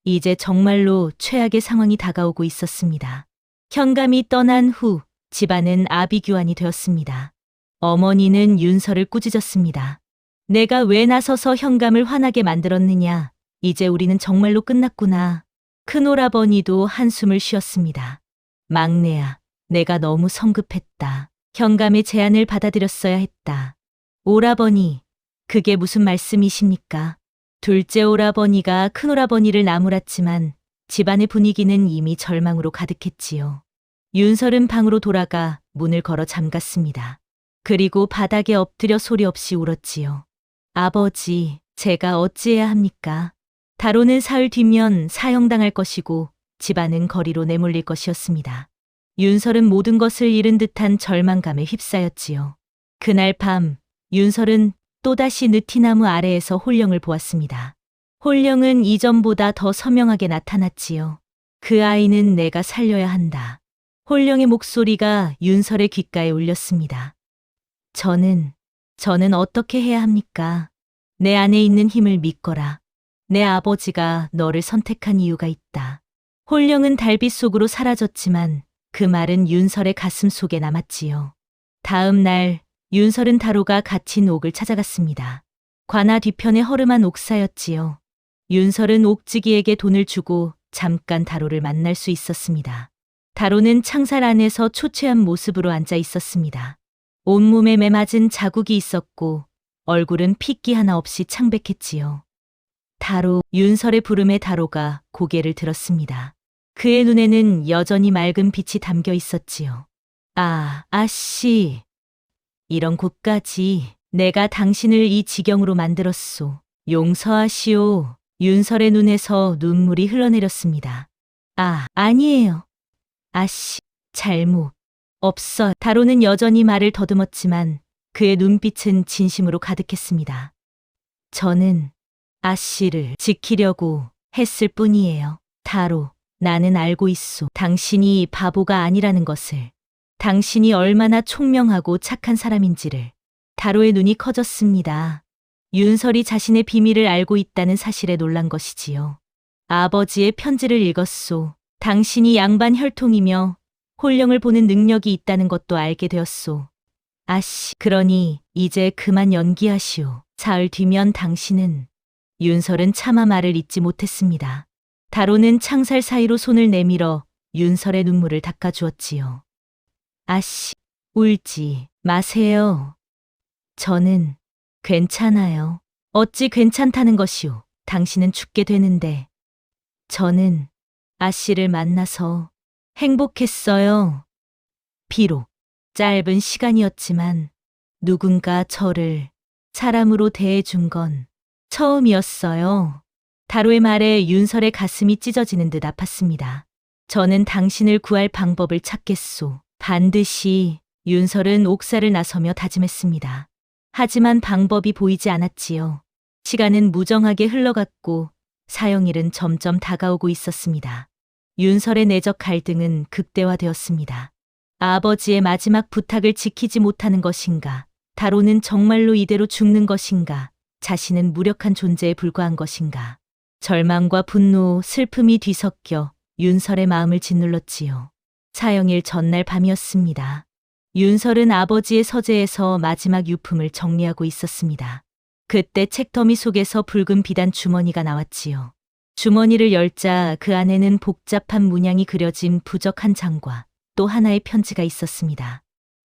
이제 정말로 최악의 상황이 다가오고 있었습니다. 현감이 떠난 후 집안은 아비규환이 되었습니다. 어머니는 윤설을 꾸짖었습니다. 내가 왜 나서서 현감을 화나게 만들었느냐. 이제 우리는 정말로 끝났구나. 큰오라버니도 한숨을 쉬었습니다. 막내야, 내가 너무 성급했다. 현감의 제안을 받아들였어야 했다. 오라버니, 그게 무슨 말씀이십니까? 둘째 오라버니가 큰오라버니를 나무랐지만 집안의 분위기는 이미 절망으로 가득했지요. 윤설은 방으로 돌아가 문을 걸어 잠갔습니다. 그리고 바닥에 엎드려 소리 없이 울었지요. 아버지, 제가 어찌해야 합니까? 다로는 사흘 뒤면 사형당할 것이고 집안은 거리로 내몰릴 것이었습니다. 윤설은 모든 것을 잃은 듯한 절망감에 휩싸였지요. 그날 밤 윤설은 또다시 느티나무 아래에서 홀령을 보았습니다. 홀령은 이전보다 더 선명하게 나타났지요. 그 아이는 내가 살려야 한다. 홀령의 목소리가 윤설의 귓가에 울렸습니다. 저는 어떻게 해야 합니까? 내 안에 있는 힘을 믿거라. 내 아버지가 너를 선택한 이유가 있다. 홀령은 달빛 속으로 사라졌지만 그 말은 윤설의 가슴 속에 남았지요. 다음 날 윤설은 다로가 갇힌 옥을 찾아갔습니다. 관아 뒤편에 허름한 옥사였지요. 윤설은 옥지기에게 돈을 주고 잠깐 다로를 만날 수 있었습니다. 다로는 창살 안에서 초췌한 모습으로 앉아 있었습니다. 온몸에 매맞은 자국이 있었고 얼굴은 핏기 하나 없이 창백했지요. 다로, 윤설의 부름에 다로가 고개를 들었습니다. 그의 눈에는 여전히 맑은 빛이 담겨 있었지요. 아, 아씨. 이런 곳까지 내가 당신을 이 지경으로 만들었소. 용서하시오. 윤설의 눈에서 눈물이 흘러내렸습니다. 아, 아니에요. 아씨, 잘못. 없어. 다로는 여전히 말을 더듬었지만 그의 눈빛은 진심으로 가득했습니다. 저는 아씨를 지키려고 했을 뿐이에요. 다로, 나는 알고 있소. 당신이 바보가 아니라는 것을. 당신이 얼마나 총명하고 착한 사람인지를. 다로의 눈이 커졌습니다. 윤설이 자신의 비밀을 알고 있다는 사실에 놀란 것이지요. 아버지의 편지를 읽었소. 당신이 양반 혈통이며 홀령을 보는 능력이 있다는 것도 알게 되었소. 아씨, 그러니 이제 그만 연기하시오. 사흘 뒤면 당신은. 윤설은 차마 말을 잇지 못했습니다. 다로는 창살 사이로 손을 내밀어 윤설의 눈물을 닦아주었지요. 아씨, 울지 마세요. 저는 괜찮아요. 어찌 괜찮다는 것이오. 당신은 죽게 되는데. 저는 아씨를 만나서 행복했어요. 비록 짧은 시간이었지만 누군가 저를 사람으로 대해준 건 처음이었어요. 다로의 말에 윤설의 가슴이 찢어지는 듯 아팠습니다. 저는 당신을 구할 방법을 찾겠소. 반드시. 윤설은 옥사를 나서며 다짐했습니다. 하지만 방법이 보이지 않았지요. 시간은 무정하게 흘러갔고 사형일은 점점 다가오고 있었습니다. 윤설의 내적 갈등은 극대화되었습니다. 아버지의 마지막 부탁을 지키지 못하는 것인가? 다로는 정말로 이대로 죽는 것인가? 자신은 무력한 존재에 불과한 것인가? 절망과 분노, 슬픔이 뒤섞여 윤설의 마음을 짓눌렀지요. 사형일 전날 밤이었습니다. 윤설은 아버지의 서재에서 마지막 유품을 정리하고 있었습니다. 그때 책더미 속에서 붉은 비단 주머니가 나왔지요. 주머니를 열자 그 안에는 복잡한 문양이 그려진 부적 한 장과 또 하나의 편지가 있었습니다.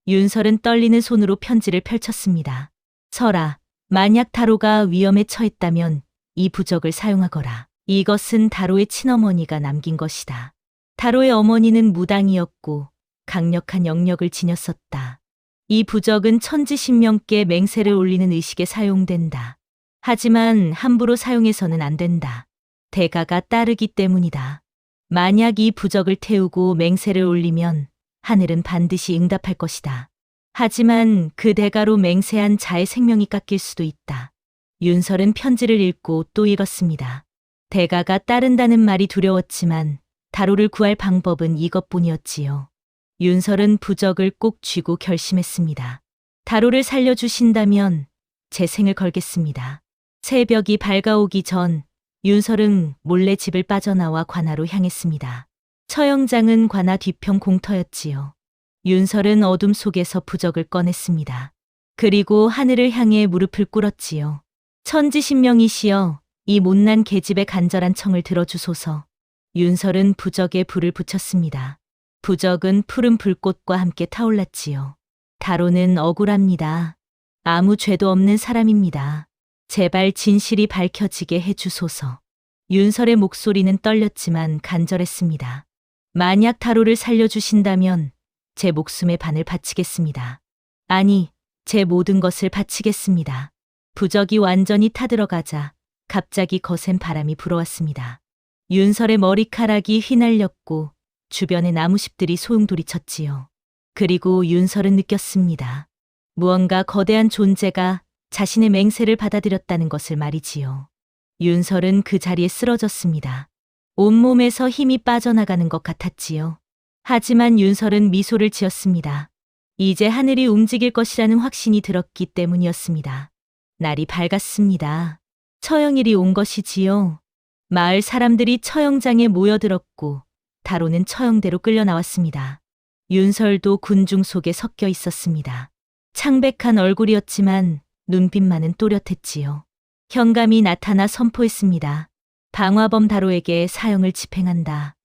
윤설은 떨리는 손으로 편지를 펼쳤습니다. 설아, 만약 다로가 위험에 처했다면 이 부적을 사용하거라. 이것은 다로의 친어머니가 남긴 것이다. 다로의 어머니는 무당이었고 강력한 영력을 지녔었다. 이 부적은 천지신명께 맹세를 올리는 의식에 사용된다. 하지만 함부로 사용해서는 안 된다. 대가가 따르기 때문이다. 만약 이 부적을 태우고 맹세를 올리면 하늘은 반드시 응답할 것이다. 하지만 그 대가로 맹세한 자의 생명이 깎일 수도 있다. 윤설은 편지를 읽고 또 읽었습니다. 대가가 따른다는 말이 두려웠지만 다로를 구할 방법은 이것뿐이었지요. 윤설은 부적을 꼭 쥐고 결심했습니다. 다로를 살려주신다면 제 생을 걸겠습니다. 새벽이 밝아오기 전 윤설은 몰래 집을 빠져나와 관아로 향했습니다. 처형장은 관아 뒤편 공터였지요. 윤설은 어둠 속에서 부적을 꺼냈습니다. 그리고 하늘을 향해 무릎을 꿇었지요. 천지신명이시여, 이 못난 계집의 간절한 청을 들어주소서. 윤설은 부적에 불을 붙였습니다. 부적은 푸른 불꽃과 함께 타올랐지요. 다로는 억울합니다. 아무 죄도 없는 사람입니다. 제발 진실이 밝혀지게 해주소서. 윤설의 목소리는 떨렸지만 간절했습니다. 만약 다로를 살려주신다면 제 목숨의 반을 바치겠습니다. 아니, 제 모든 것을 바치겠습니다. 부적이 완전히 타들어가자 갑자기 거센 바람이 불어왔습니다. 윤설의 머리카락이 휘날렸고 주변의 나무십들이 소용돌이쳤지요. 그리고 윤설은 느꼈습니다. 무언가 거대한 존재가 자신의 맹세를 받아들였다는 것을 말이지요. 윤설은 그 자리에 쓰러졌습니다. 온몸에서 힘이 빠져나가는 것 같았지요. 하지만 윤설은 미소를 지었습니다. 이제 하늘이 움직일 것이라는 확신이 들었기 때문이었습니다. 날이 밝았습니다. 처형일이 온 것이지요. 마을 사람들이 처형장에 모여들었고 다로는 처형대로 끌려 나왔습니다. 윤설도 군중 속에 섞여 있었습니다. 창백한 얼굴이었지만 눈빛만은 또렷했지요. 현감이 나타나 선포했습니다. 방화범 다로에게 사형을 집행한다.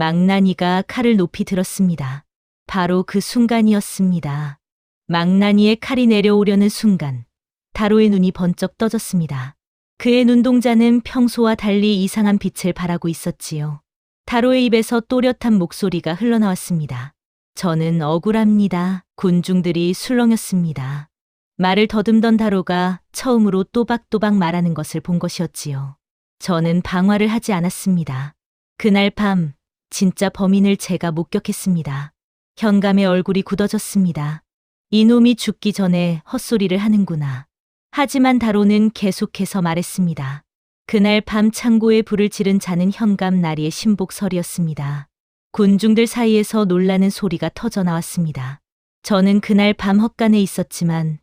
망나니가 칼을 높이 들었습니다. 바로 그 순간이었습니다. 망나니의 칼이 내려오려는 순간 다로의 눈이 번쩍 떠졌습니다. 그의 눈동자는 평소와 달리 이상한 빛을 발하고 있었지요. 다로의 입에서 또렷한 목소리가 흘러나왔습니다. 저는 억울합니다. 군중들이 술렁였습니다. 말을 더듬던 다로가 처음으로 또박또박 말하는 것을 본 것이었지요. 저는 방화를 하지 않았습니다. 그날 밤 진짜 범인을 제가 목격했습니다. 현감의 얼굴이 굳어졌습니다. 이놈이 죽기 전에 헛소리를 하는구나. 하지만 다로는 계속해서 말했습니다. 그날 밤 창고에 불을 지른 자는 현감 나리의 신복설이었습니다. 군중들 사이에서 놀라는 소리가 터져 나왔습니다. 저는 그날 밤 헛간에 있었지만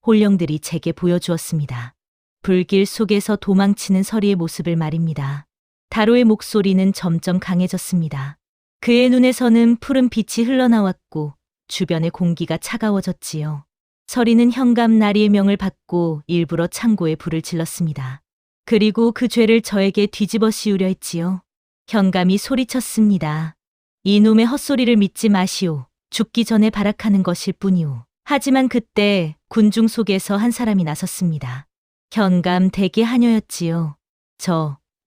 홀령들이 제게 보여주었습니다. 불길 속에서 도망치는 서리의 모습을 말입니다. 다로의 목소리는 점점 강해졌습니다. 그의 눈에서는 푸른 빛이 흘러나왔고 주변의 공기가 차가워졌지요. 서리는 현감 나리의 명을 받고 일부러 창고에 불을 질렀습니다. 그리고 그 죄를 저에게 뒤집어 씌우려 했지요. 현감이 소리쳤습니다. 이놈의 헛소리를 믿지 마시오. 죽기 전에 발악하는 것일 뿐이오. 하지만 그때 군중 속에서 한 사람이 나섰습니다. 현감 대개 하녀였지요.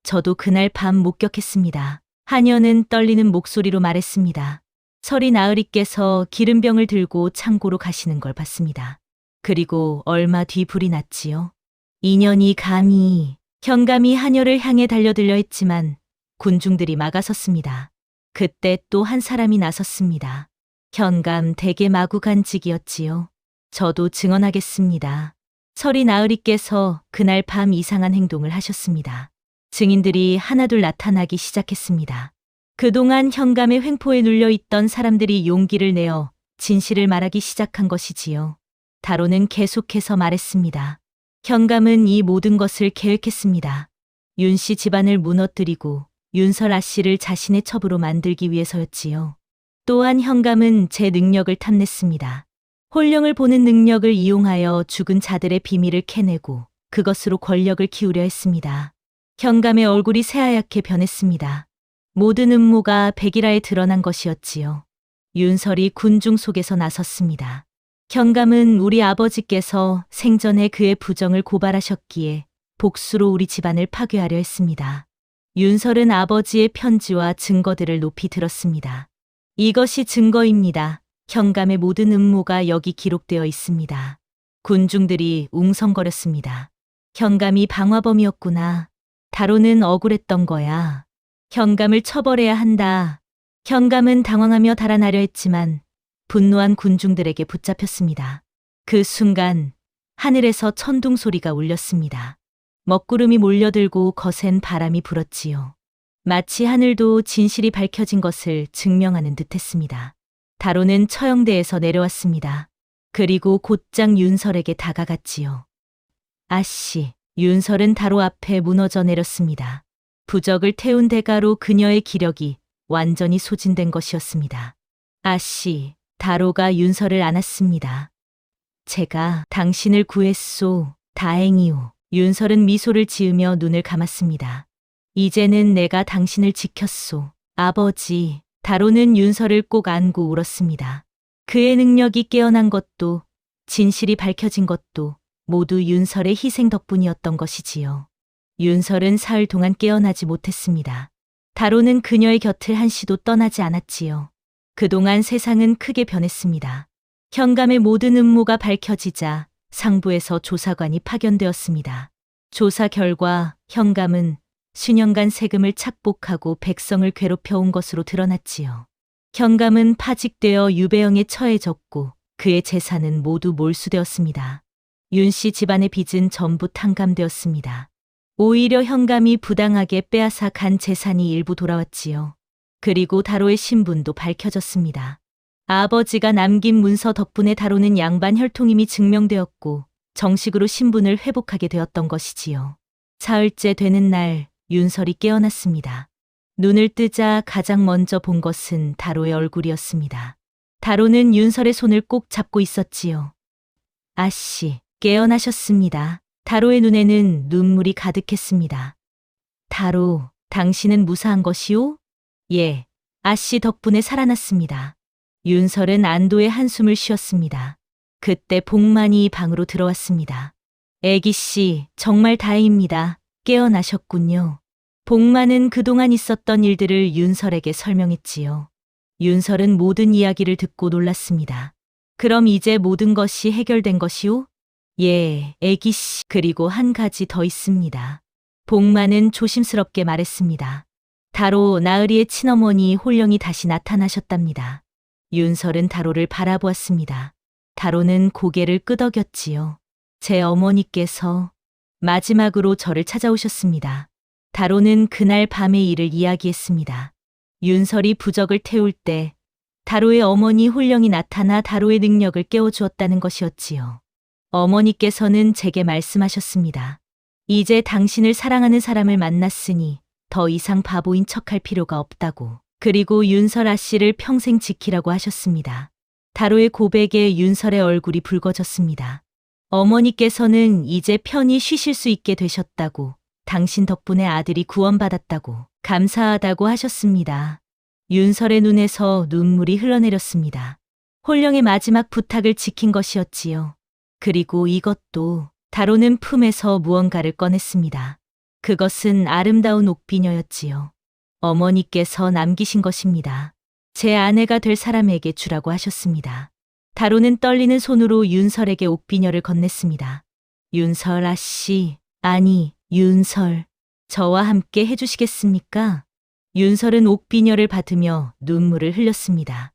저도 그날 밤 목격했습니다. 하녀는 떨리는 목소리로 말했습니다. 서리 나으리께서 기름병을 들고 창고로 가시는 걸 봤습니다. 그리고 얼마 뒤 불이 났지요. 인연이 감히 현감이 하녀를 향해 달려들려 했지만 군중들이 막아섰습니다. 그때 또 한 사람이 나섰습니다. 현감 대개 마구간직이었지요. 저도 증언하겠습니다. 서리 나으리께서 그날 밤 이상한 행동을 하셨습니다. 증인들이 하나둘 나타나기 시작했습니다. 그동안 현감의 횡포에 눌려 있던 사람들이 용기를 내어 진실을 말하기 시작한 것이지요. 다로는 계속해서 말했습니다. 현감은 이 모든 것을 계획했습니다. 윤씨 집안을 무너뜨리고 윤설 아씨를 자신의 첩으로 만들기 위해서였지요. 또한 현감은 제 능력을 탐냈습니다. 홀령을 보는 능력을 이용하여 죽은 자들의 비밀을 캐내고 그것으로 권력을 키우려 했습니다. 현감의 얼굴이 새하얗게 변했습니다. 모든 음모가 백일하에 드러난 것이었지요. 윤설이 군중 속에서 나섰습니다. 현감은 우리 아버지께서 생전에 그의 부정을 고발하셨기에 복수로 우리 집안을 파괴하려 했습니다. 윤설은 아버지의 편지와 증거들을 높이 들었습니다. 이것이 증거입니다. 현감의 모든 음모가 여기 기록되어 있습니다. 군중들이 웅성거렸습니다. 현감이 방화범이었구나. 다로는 억울했던 거야. 현감을 처벌해야 한다. 현감은 당황하며 달아나려 했지만 분노한 군중들에게 붙잡혔습니다. 그 순간 하늘에서 천둥 소리가 울렸습니다. 먹구름이 몰려들고 거센 바람이 불었지요. 마치 하늘도 진실이 밝혀진 것을 증명하는 듯했습니다. 다로는 처형대에서 내려왔습니다. 그리고 곧장 윤설에게 다가갔지요. 아씨, 윤설은 다로 앞에 무너져 내렸습니다. 부적을 태운 대가로 그녀의 기력이 완전히 소진된 것이었습니다. 아씨, 다로가 윤설을 안았습니다. 제가 당신을 구했소. 다행이오. 윤설은 미소를 지으며 눈을 감았습니다. 이제는 내가 당신을 지켰소. 아버지. 다로는 윤설을 꼭 안고 울었습니다. 그의 능력이 깨어난 것도 진실이 밝혀진 것도 모두 윤설의 희생 덕분이었던 것이지요. 윤설은 사흘 동안 깨어나지 못했습니다. 다로는 그녀의 곁을 한시도 떠나지 않았지요. 그동안 세상은 크게 변했습니다. 현감의 모든 음모가 밝혀지자 상부에서 조사관이 파견되었습니다. 조사 결과 현감은 수년간 세금을 착복하고 백성을 괴롭혀온 것으로 드러났지요. 현감은 파직되어 유배형에 처해졌고 그의 재산은 모두 몰수되었습니다. 윤씨 집안의 빚은 전부 탕감되었습니다. 오히려 현감이 부당하게 빼앗아 간 재산이 일부 돌아왔지요. 그리고 다로의 신분도 밝혀졌습니다. 아버지가 남긴 문서 덕분에 다로는 양반 혈통임이 증명되었고 정식으로 신분을 회복하게 되었던 것이지요. 사흘째 되는 날 윤설이 깨어났습니다. 눈을 뜨자 가장 먼저 본 것은 다로의 얼굴이었습니다. 다로는 윤설의 손을 꼭 잡고 있었지요. 아씨, 깨어나셨습니다. 다로의 눈에는 눈물이 가득했습니다. 다로, 당신은 무사한 것이오? 예, 아씨 덕분에 살아났습니다. 윤설은 안도의 한숨을 쉬었습니다. 그때 복만이 방으로 들어왔습니다. 애기씨, 정말 다행입니다. 깨어나셨군요. 복만은 그동안 있었던 일들을 윤설에게 설명했지요. 윤설은 모든 이야기를 듣고 놀랐습니다. 그럼 이제 모든 것이 해결된 것이오? 예, 애기씨. 그리고 한 가지 더 있습니다. 복만은 조심스럽게 말했습니다. 다로 나으리의 친어머니 홀령이 다시 나타나셨답니다. 윤설은 다로를 바라보았습니다. 다로는 고개를 끄덕였지요. 제 어머니께서 마지막으로 저를 찾아오셨습니다. 다로는 그날 밤의 일을 이야기했습니다. 윤설이 부적을 태울 때 다로의 어머니 홀령이 나타나 다로의 능력을 깨워주었다는 것이었지요. 어머니께서는 제게 말씀하셨습니다. 이제 당신을 사랑하는 사람을 만났으니 더 이상 바보인 척할 필요가 없다고. 그리고 윤설 아씨를 평생 지키라고 하셨습니다. 다로의 고백에 윤설의 얼굴이 붉어졌습니다. 어머니께서는 이제 편히 쉬실 수 있게 되셨다고, 당신 덕분에 아들이 구원받았다고, 감사하다고 하셨습니다. 윤설의 눈에서 눈물이 흘러내렸습니다. 홀령의 마지막 부탁을 지킨 것이었지요. 그리고 이것도. 다로는 품에서 무언가를 꺼냈습니다. 그것은 아름다운 옥비녀였지요. 어머니께서 남기신 것입니다. 제 아내가 될 사람에게 주라고 하셨습니다. 다로는 떨리는 손으로 윤설에게 옥비녀를 건넸습니다. 윤설 아씨, 아니, 윤설, 저와 함께 해주시겠습니까? 윤설은 옥비녀를 받으며 눈물을 흘렸습니다.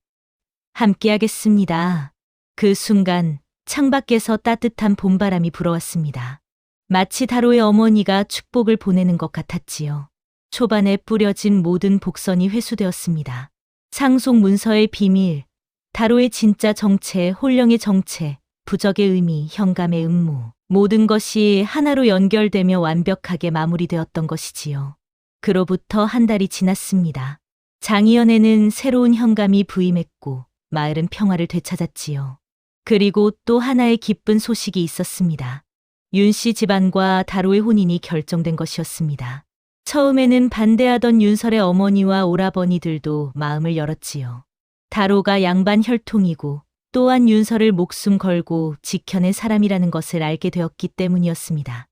함께 하겠습니다. 그 순간 창밖에서 따뜻한 봄바람이 불어왔습니다. 마치 다로의 어머니가 축복을 보내는 것 같았지요. 초반에 뿌려진 모든 복선이 회수되었습니다. 상속 문서의 비밀, 다로의 진짜 정체, 홀령의 정체, 부적의 의미, 현감의 음모, 모든 것이 하나로 연결되며 완벽하게 마무리되었던 것이지요. 그로부터 한 달이 지났습니다. 장희연에는 새로운 현감이 부임했고 마을은 평화를 되찾았지요. 그리고 또 하나의 기쁜 소식이 있었습니다. 윤씨 집안과 다로의 혼인이 결정된 것이었습니다. 처음에는 반대하던 윤설의 어머니와 오라버니들도 마음을 열었지요. 다로가 양반 혈통이고 또한 윤설을 목숨 걸고 지켜낸 사람이라는 것을 알게 되었기 때문이었습니다.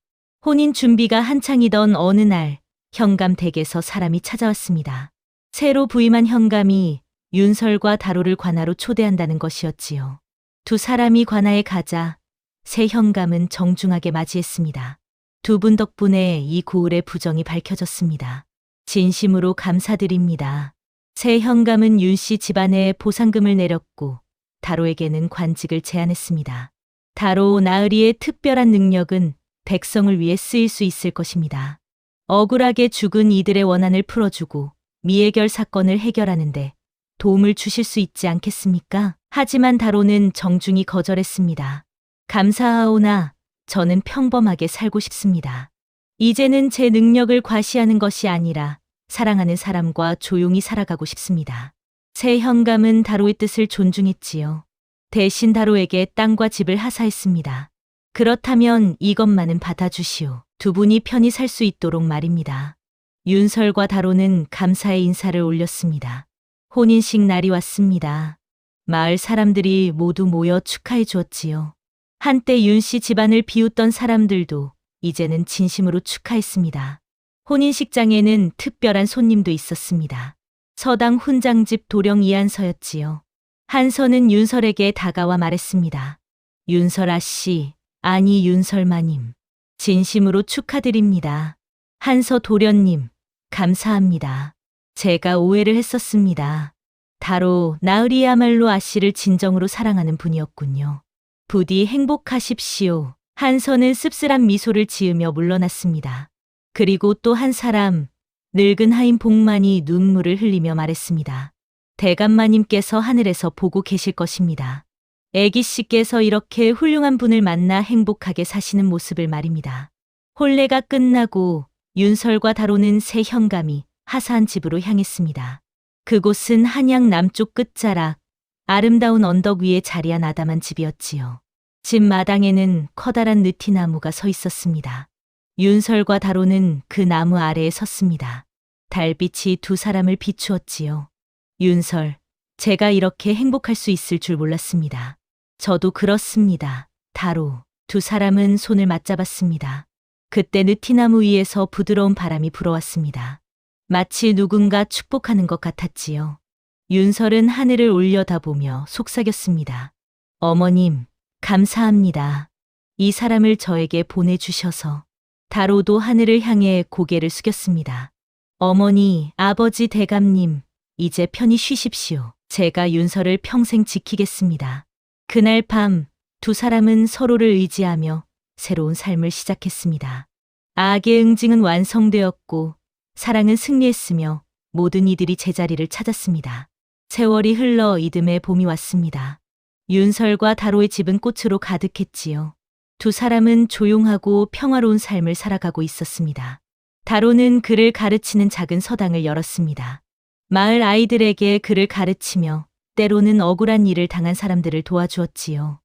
혼인 준비가 한창이던 어느 날 현감 댁에서 사람이 찾아왔습니다. 새로 부임한 현감이 윤설과 다로를 관하로 초대한다는 것이었지요. 두 사람이 관아에 가자 새 현감은 정중하게 맞이했습니다. 두 분 덕분에 이 고을의 부정이 밝혀졌습니다. 진심으로 감사드립니다. 새 현감은 윤씨 집안에 보상금을 내렸고 다로에게는 관직을 제안했습니다. 다로 나으리의 특별한 능력은 백성을 위해 쓰일 수 있을 것입니다. 억울하게 죽은 이들의 원한을 풀어주고 미해결 사건을 해결하는데 도움을 주실 수 있지 않겠습니까? 하지만 다로는 정중히 거절했습니다. 감사하오나 저는 평범하게 살고 싶습니다. 이제는 제 능력을 과시하는 것이 아니라 사랑하는 사람과 조용히 살아가고 싶습니다. 새 현감은 다로의 뜻을 존중했지요. 대신 다로에게 땅과 집을 하사했습니다. 그렇다면 이것만은 받아주시오. 두 분이 편히 살 수 있도록 말입니다. 윤설과 다로는 감사의 인사를 올렸습니다. 혼인식 날이 왔습니다. 마을 사람들이 모두 모여 축하해 주었지요. 한때 윤씨 집안을 비웃던 사람들도 이제는 진심으로 축하했습니다. 혼인식장에는 특별한 손님도 있었습니다. 서당 훈장집 도령 이한서였지요. 한서는 윤설에게 다가와 말했습니다. 윤설 아씨, 아니 윤설 마님, 진심으로 축하드립니다. 한서 도련님, 감사합니다. 제가 오해를 했었습니다. 다로 나으리야말로 아씨를 진정으로 사랑하는 분이었군요. 부디 행복하십시오. 한서는 씁쓸한 미소를 지으며 물러났습니다. 그리고 또 한 사람, 늙은 하인 복만이 눈물을 흘리며 말했습니다. 대감마님께서 하늘에서 보고 계실 것입니다. 애기씨께서 이렇게 훌륭한 분을 만나 행복하게 사시는 모습을 말입니다. 혼례가 끝나고 윤설과 다로는 새 현감이 하사한 집으로 향했습니다. 그곳은 한양 남쪽 끝자락, 아름다운 언덕 위에 자리한 아담한 집이었지요. 집 마당에는 커다란 느티나무가 서 있었습니다. 윤설과 다로는 그 나무 아래에 섰습니다. 달빛이 두 사람을 비추었지요. 윤설, 제가 이렇게 행복할 수 있을 줄 몰랐습니다. 저도 그렇습니다. 다로. 두 사람은 손을 맞잡았습니다. 그때 느티나무 위에서 부드러운 바람이 불어왔습니다. 마치 누군가 축복하는 것 같았지요. 윤설은 하늘을 올려다보며 속삭였습니다. 어머님, 감사합니다. 이 사람을 저에게 보내주셔서. 다로도 하늘을 향해 고개를 숙였습니다. 어머니, 아버지 대감님, 이제 편히 쉬십시오. 제가 윤설을 평생 지키겠습니다. 그날 밤 두 사람은 서로를 의지하며 새로운 삶을 시작했습니다. 악의 응징은 완성되었고 사랑은 승리했으며 모든 이들이 제자리를 찾았습니다. 세월이 흘러 이듬해 봄이 왔습니다. 윤설과 다로의 집은 꽃으로 가득했지요. 두 사람은 조용하고 평화로운 삶을 살아가고 있었습니다. 다로는 글을 가르치는 작은 서당을 열었습니다. 마을 아이들에게 글을 가르치며 때로는 억울한 일을 당한 사람들을 도와주었지요.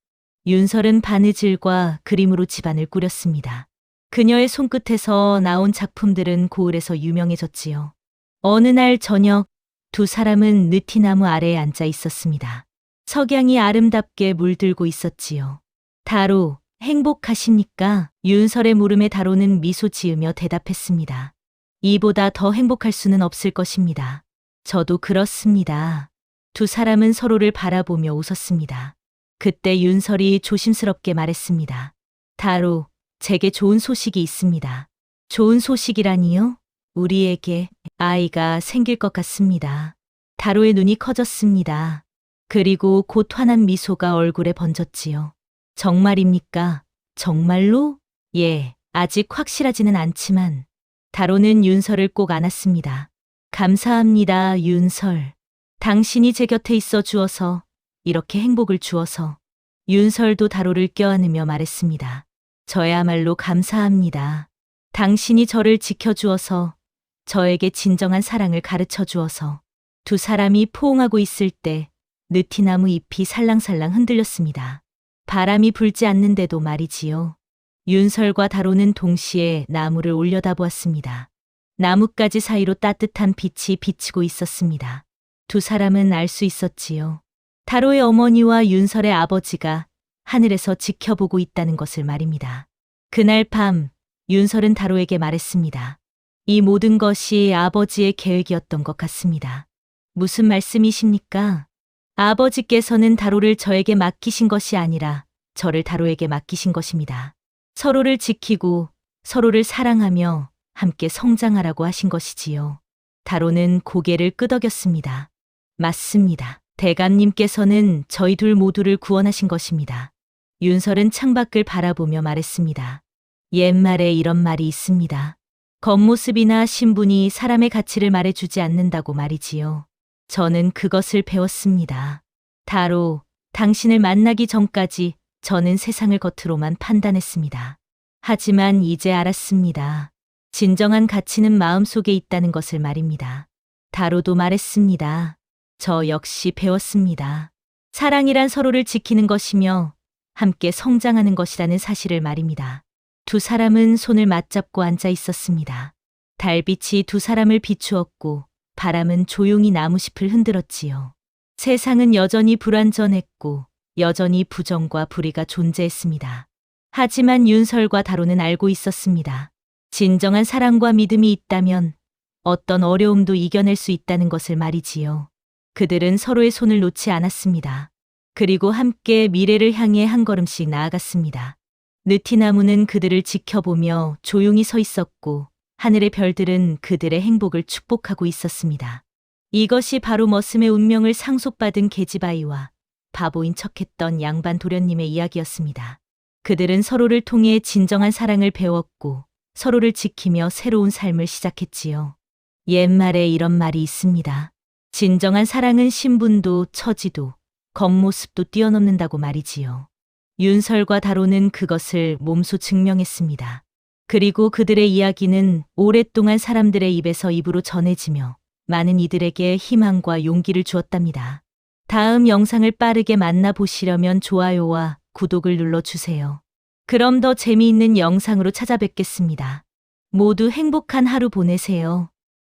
윤설은 바느질과 그림으로 집안을 꾸렸습니다. 그녀의 손끝에서 나온 작품들은 고을에서 유명해졌지요. 어느 날 저녁 두 사람은 느티나무 아래에 앉아 있었습니다. 석양이 아름답게 물들고 있었지요. 다로, 행복하십니까? 윤설의 물음에 다로는 미소 지으며 대답했습니다. 이보다 더 행복할 수는 없을 것입니다. 저도 그렇습니다. 두 사람은 서로를 바라보며 웃었습니다. 그때 윤설이 조심스럽게 말했습니다. 다로, 제게 좋은 소식이 있습니다. 좋은 소식이라니요? 우리에게 아이가 생길 것 같습니다. 다로의 눈이 커졌습니다. 그리고 곧 환한 미소가 얼굴에 번졌지요. 정말입니까? 정말로? 예, 아직 확실하지는 않지만. 다로는 윤설을 꼭 안았습니다. 감사합니다, 윤설. 당신이 제 곁에 있어 주어서, 이렇게 행복을 주어서. 윤설도 다로를 껴안으며 말했습니다. 저야말로 감사합니다. 당신이 저를 지켜주어서, 저에게 진정한 사랑을 가르쳐 주어서. 두 사람이 포옹하고 있을 때 느티나무 잎이 살랑살랑 흔들렸습니다. 바람이 불지 않는데도 말이지요. 윤설과 다로는 동시에 나무를 올려다보았습니다. 나뭇가지 사이로 따뜻한 빛이 비치고 있었습니다. 두 사람은 알 수 있었지요. 다로의 어머니와 윤설의 아버지가 하늘에서 지켜보고 있다는 것을 말입니다. 그날 밤 윤설은 다로에게 말했습니다. 이 모든 것이 아버지의 계획이었던 것 같습니다. 무슨 말씀이십니까? 아버지께서는 다로를 저에게 맡기신 것이 아니라 저를 다로에게 맡기신 것입니다. 서로를 지키고 서로를 사랑하며 함께 성장하라고 하신 것이지요. 다로는 고개를 끄덕였습니다. 맞습니다. 대감님께서는 저희 둘 모두를 구원하신 것입니다. 윤설은 창밖을 바라보며 말했습니다. 옛말에 이런 말이 있습니다. 겉모습이나 신분이 사람의 가치를 말해주지 않는다고 말이지요. 저는 그것을 배웠습니다. 다로, 당신을 만나기 전까지 저는 세상을 겉으로만 판단했습니다. 하지만 이제 알았습니다. 진정한 가치는 마음속에 있다는 것을 말입니다. 다로도 말했습니다. 저 역시 배웠습니다. 사랑이란 서로를 지키는 것이며 함께 성장하는 것이라는 사실을 말입니다. 두 사람은 손을 맞잡고 앉아 있었습니다. 달빛이 두 사람을 비추었고 바람은 조용히 나무잎을 흔들었지요. 세상은 여전히 불완전했고 여전히 부정과 불의가 존재했습니다. 하지만 윤설과 다로는 알고 있었습니다. 진정한 사랑과 믿음이 있다면 어떤 어려움도 이겨낼 수 있다는 것을 말이지요. 그들은 서로의 손을 놓지 않았습니다. 그리고 함께 미래를 향해 한 걸음씩 나아갔습니다. 느티나무는 그들을 지켜보며 조용히 서 있었고 하늘의 별들은 그들의 행복을 축복하고 있었습니다. 이것이 바로 머슴의 운명을 상속받은 계집아이와 바보인 척했던 양반 도련님의 이야기였습니다. 그들은 서로를 통해 진정한 사랑을 배웠고 서로를 지키며 새로운 삶을 시작했지요. 옛말에 이런 말이 있습니다. 진정한 사랑은 신분도 처지도 겉모습도 뛰어넘는다고 말이지요. 윤설과 다로는 그것을 몸소 증명했습니다. 그리고 그들의 이야기는 오랫동안 사람들의 입에서 입으로 전해지며 많은 이들에게 희망과 용기를 주었답니다. 다음 영상을 빠르게 만나보시려면 좋아요와 구독을 눌러주세요. 그럼 더 재미있는 영상으로 찾아뵙겠습니다. 모두 행복한 하루 보내세요.